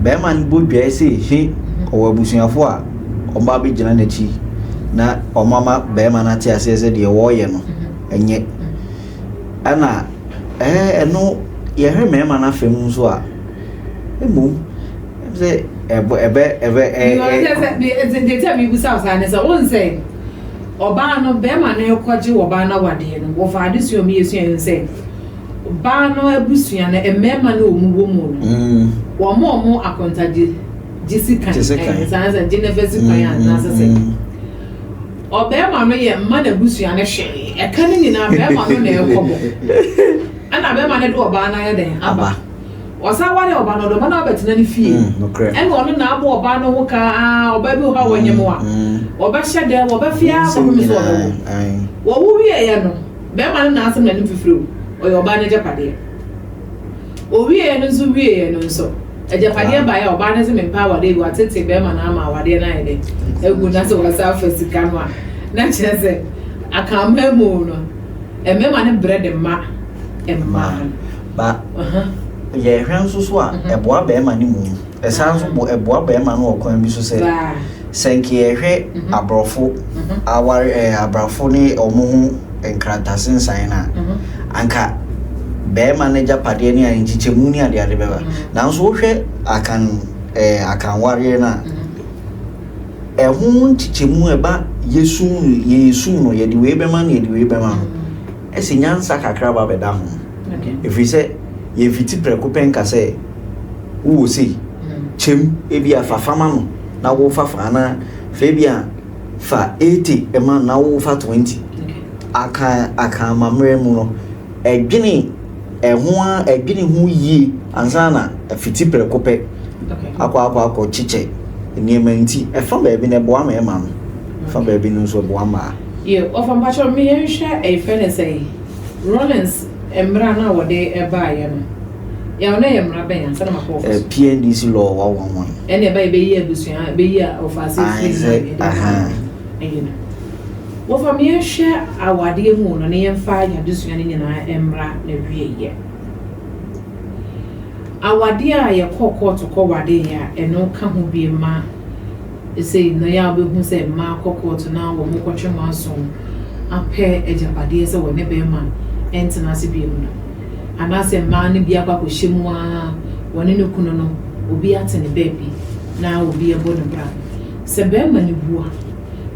be ma ni bodwa se he o abusuafo a oba be gina na chi na omama be ma na ti ase se de wo ye no enye ana eno ye he me ma na fam so a emu se ebe they tell me we south and so one say oba no be ma na ekoje oba na wade no wo fa adisua mi yesu say oba no abusua na emema na omu wo mu no wo mo akontaje jisikan sanza jenefesi kan na say obema no ye ma na abusua na hwe e kan ni na be ma no na ekobo ana be ma na do oba na ye den aba osa wale oba no do ma na betina ni fie en ono na abo oba no ho ka oba bi ho ha wanyem a oba hye de oba fia ko mi so wo wo wie ye no be ma na asem na ni fifiro o yo oba na japade o wie no so wie ye no so japade ba ya oba na se me power de wa tete be ma na ama wade na ye de egu na so wasa fasika no a na kire se akamba mu no me ma ne bread ma emma ba ye hwan so a eboa be ma ni mu esan so eboa be ma no okwan bi so se senke ye hwe abrofo aware abrafo ni omo enkrata sensan na anka be ma ne japade ni anchiche mu ni ade beba na so hwe akan ware na ehun chiche mu eba yesu no ye di we be ma na ye di we be ma esinyansa kakra ba be da ho if we say ye fiti preko penka se wo si chem ebi afafama no na wo fafa na fe bia fa 80 ema na wo fa 20 aka mamre mu no edwene hu yi ansa na fiti preko pe akwa chiche niema nti e fa ba bi na boa ma ema no fa ba bi no so boa ma ye ofam pacho me hwe e fe ne say Rollins emra na wode eba ye no ya na emra ben ya sana makofo PNDC law 111 ene ba be ye abusuan be ye ofase free aha ayina wo fa me hwe awade mu no ne yemfa ya abusuan ni na emra na wie ye awade a ye kokko to ko wade ya eno ka ho bi ma say no ya be hu say ma kokko to na wo mo kwotwe ma so apɛ ejabade se wo ne be ma entina se bi mu anase mmaa no bi akwa kohye mu a wone ne kunu no obi ate ne baby na obi ebo ne bra se be ma ne bua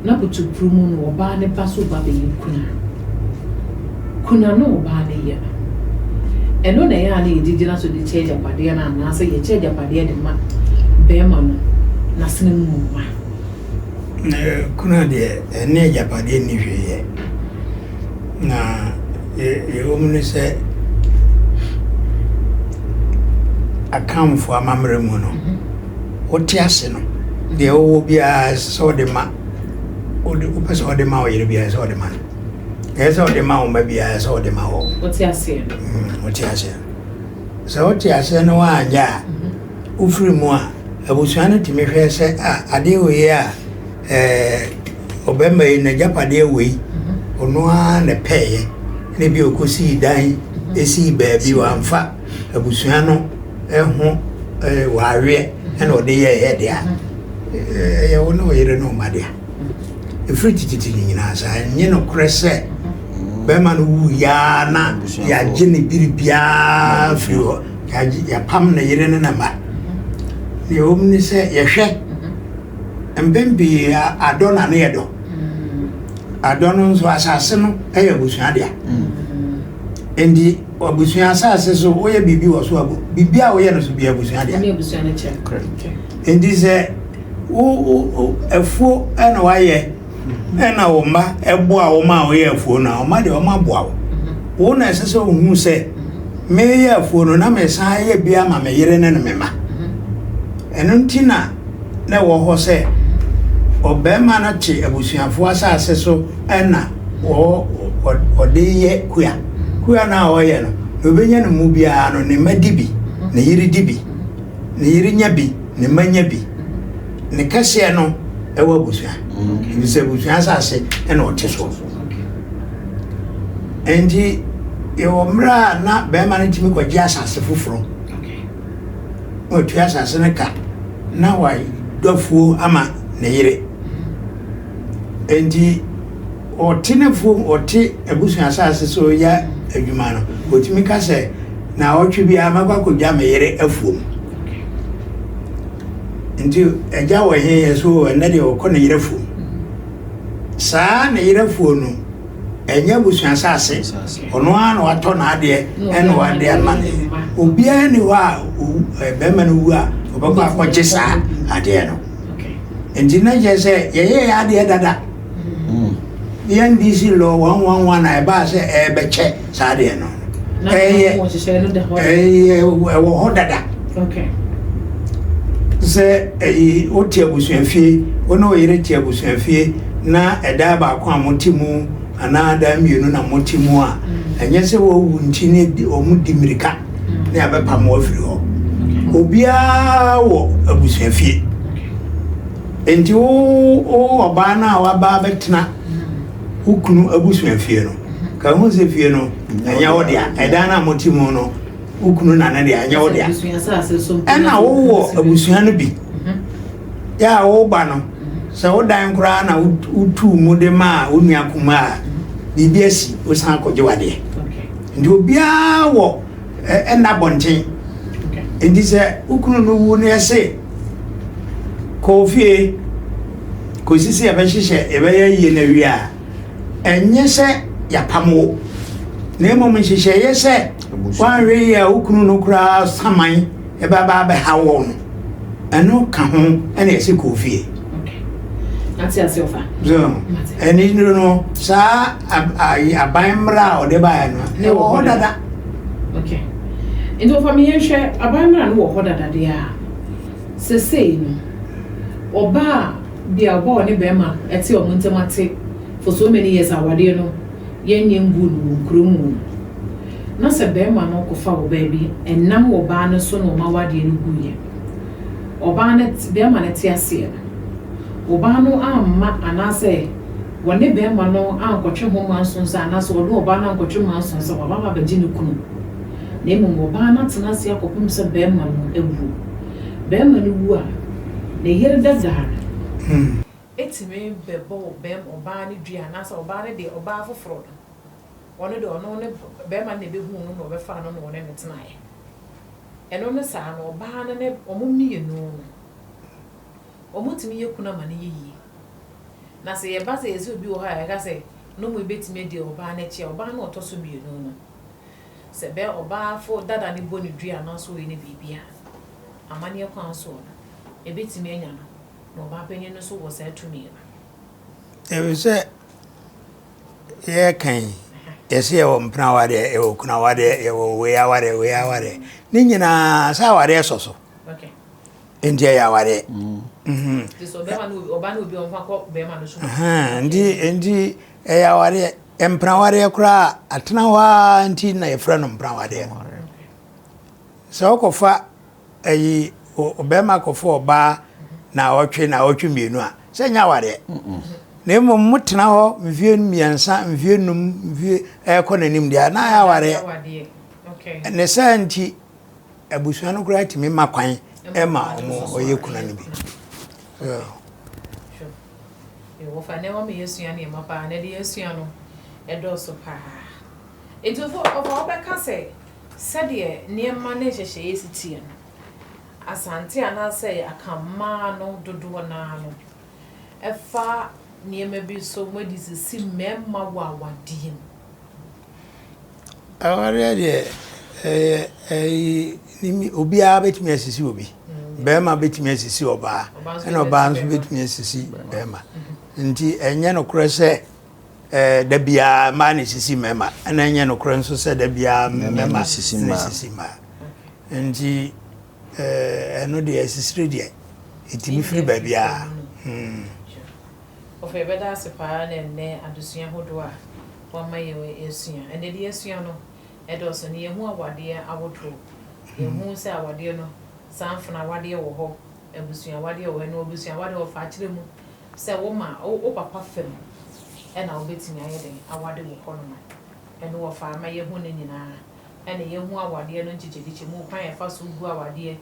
na butu prumu no oba ne paso ba be kuna no oba ne ye eno na ya na edidi na so de cheja pade na na se ye cheja pade de ma be ma no na sene mu ma kuna de ne japade ni hweye na ye omune se akamfo amamre mu no wote ase no de wo bia so de ma o de pese o de ma o yire bia so de ma so de ma o ma bia so de ma o wote ase wote ase so wote ase no anja ufiri mu a abusuane timi hwe se ade o ye a obema na japade we ono a ne peye ne bi okosi dan esi baabi wa mfa abusuano eho wawe ena ode ye de a ye wono yire no madia efri tititi nyina sa nye no krese bema no wu ya na ya gine biribia fri ho ya pam na yire ne na ma ye omni se ye hwe mbembi adona ne yedo adono nso asase no eye busua dia endi obusua asase so oye bibi wo so abo bibi a oye no so bia busua dia ne busua ne check endi se o efuo ena waye ena wo ma ebo a wo ma oye efuo na o ma de o ma boa wo na asase wo hu se me ye efuo no na me san ye bia ma me yire ne me ma eno ntina na wo ho se obema na chi abusuafo asase so ena o de ye kuya na o ye no obenya no mu bia no ne madibi ne yiri dibi ne yiri nyabi ne manyabi ne kase no ewa abusua bi se abusua asase ena o te so endi e o mra na bema na timi kwaji asase foforo o tu asase ne ka na wai dofuo ama ne yire endi otinefu oti ebusu asase so ya adwuma no otimi ka se na otwe bia makwa kodwa meyere afuom endi eja wo he so na de okọ na yere afuom saa na yere afuo no enya busu asase ono an wato na ade eno wade amane obia ni wa bema no wu a obakwa akọje saa ade no endi na je se ye ade dada NDC law 111 na ba se beche sade no wo hodada okay se oti abusuafie ono yire ti abusuafie na eda ba kwa motimu ana da mienu na motimu a enye se wo wu nti ne omudimirika na abepa mo afiri ho obia wo abusuafie enti o oba na wa ba betena ukunu abusuafie no ka ho se fie no anya wo dia eda na motimu no ukunu na na dia anya wo dia ena wo abusua no bi ya wo ba no se wo dan kura na utu mu de ma onua kuma bibia si o san koje wade ndi obia wo ena bonten ndi se ukunu no wu ne se kofie ko sisi ya behihye ebe ya yie na wia enye se ya pamo na emo nhihye ye se wanwe ya ukunu no kura saman ebe ba ba hawo no eno ka ho ena ese kofie ati asiofa so eni no sa abamra o de ba no ne wo hodada okay ndo family hwe abamra no wo hodada dia sesei no oba bia oba ne bema eti omuntemate for so many years awade no yenye ngunu nkrumu na se bema no ko fa wo baby enam oba no so no mawade no guye oba ne bema ne ti ase oba no amma anase wone bema no ankotwe ho mansonsa anase wode oba no ankotwe mansonsa oba ba baji ne kunu na emu oba na tena se akopum se bema no ewu bema no wu a na yere dada etime bebo bem oba ne dua na se oba ne de oba foforo ono de ono ne be ma na be hu no no be fa no no ne tenae eno ne sa no oba ne omo mienu omo timi yekuna ma ne yiyi na se ye ba se ezi obi wo ha ya ka se no mo betimi de oba na chi oba na otoso mienu no se be oba fo dada ni boni dua na so we ne bibia amane kwan so no e betimi anya no oba penye no so wo sa tumi na e se ye kan yesi ye wo mpna wade e wo kuna wade e wo we aware ni nyina sa wade soso okay India ya wade so be ma no oba na obi on fa ko be ma no so ndi e ya wade mpna wade kura atena wa nti na ye fra no mpna wade so ko fa ayi obema ko fo oba na otwe mienu a se nya wade na emo mutena ho mvie miensa mvie num mvie ko nanim dia na ya ware okay ne santi abusua no kura timi makwan ema omo oyekuna ne bi sure wo fa ne wo me yesua ne mapa na de yesua no edo so pa into for obeka se de niema ne hyehye yesitie no asante ana se akama no dodo na no efa niema bi so modi sisi memma wa wadiem aware de nimi obi a betimi asisi obi bema betimi asisi oba na oba nso betimi asisi bema nti enye no kure se da bia ma ne sisi mema na enye no kure nso se da bia mema sisi ma nti eno de asisi de etimi firi ba bia of a better sepa ne adusua hodo a wa maye we esua ene de esua no edoso ne yehu awade awoto yehu se awade no sanfuna awade wo ho abusua awade wo no abusua awade wo fa kire mu se wo ma o papa fem ena obetimi ayede awade wo ho no ene wo fa ma yehu ne nyina ene yehu awade no nchichediche mu kwan e fa so gu awade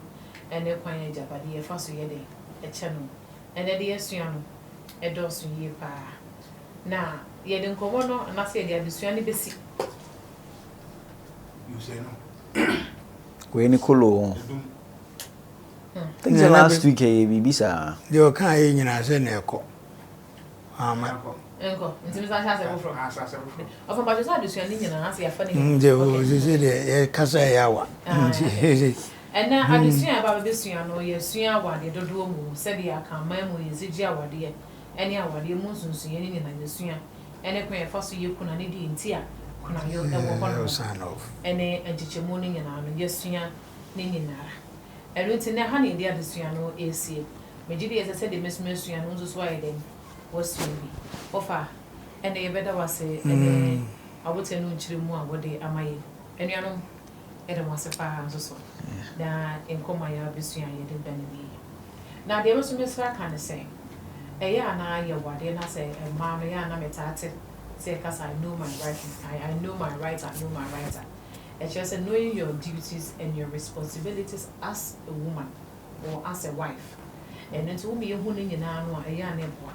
ene kwan e jabade e fa so yede eche no ene de esua no edosu ye pa na ye de nkomo no na se de adusua ne besi you say no we ni kolo things last week e bibisa de o kan ye nyina se na eko enko ntimi sa cha se bofro ofa ba jo adusua ne nyina na se ya fa ne de o se de ye kasa ya wa ena adusua ba besua no ye sua awade dodo mu se de akama mu ye zigi awade ene awade mu sunsun ye ni na yesua ene kwen fa so ye kuna ne di nti a kuna yo e wo hono ene agichemu ni nyina no yesua ni nyina ero nti ne ha ne di adusua no esie megidi ye se de mesua no nso so aye den wosu bi ofa ene ye beda wase ene abote no nchiremu a wode amaye enuanom ede wase pa nso so da enkoma ya besua ye de bani na de mesu mesra kan se eya na ye wade na say ma no ya na metate say cuz I know my right I know my right I know my right it's just knowing your duties and your responsibilities as a woman or as a wife and into me hu ni nyina no eya na ebo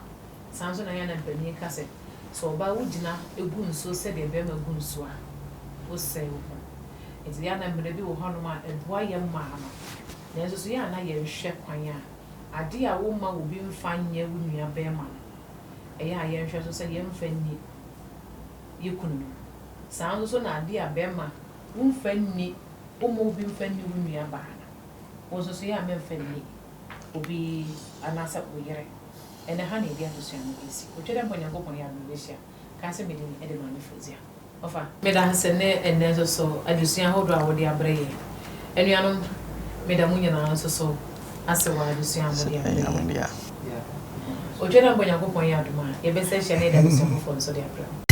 sanso na ya na bani ka say so ba wugina egu nso say de be ma gu nso a wo say wo it's ya na mre bi wo hono ma ebo ya ma no na so ya na ye hwe kwan a ade a wo ma wo bi mfanye wo nua be ma eya ye nhwe so se ye mfanni yekunu sanso so na ade a be ma wo mfanni wo mo bi mfanni wo nua ba na wo so ya me mfanni obi anasa wo yere ene ha na dia so ya no esi o tweda mponya kopon ya no lesia ka se me de ma me fozia ofa me da se ne ene so adusua hodo a wo de abreye enuanom me da munya na so ase wa adusua mo de abreye o tweda mponya kopon ya duma ye be se hye ne da so fo so de abreye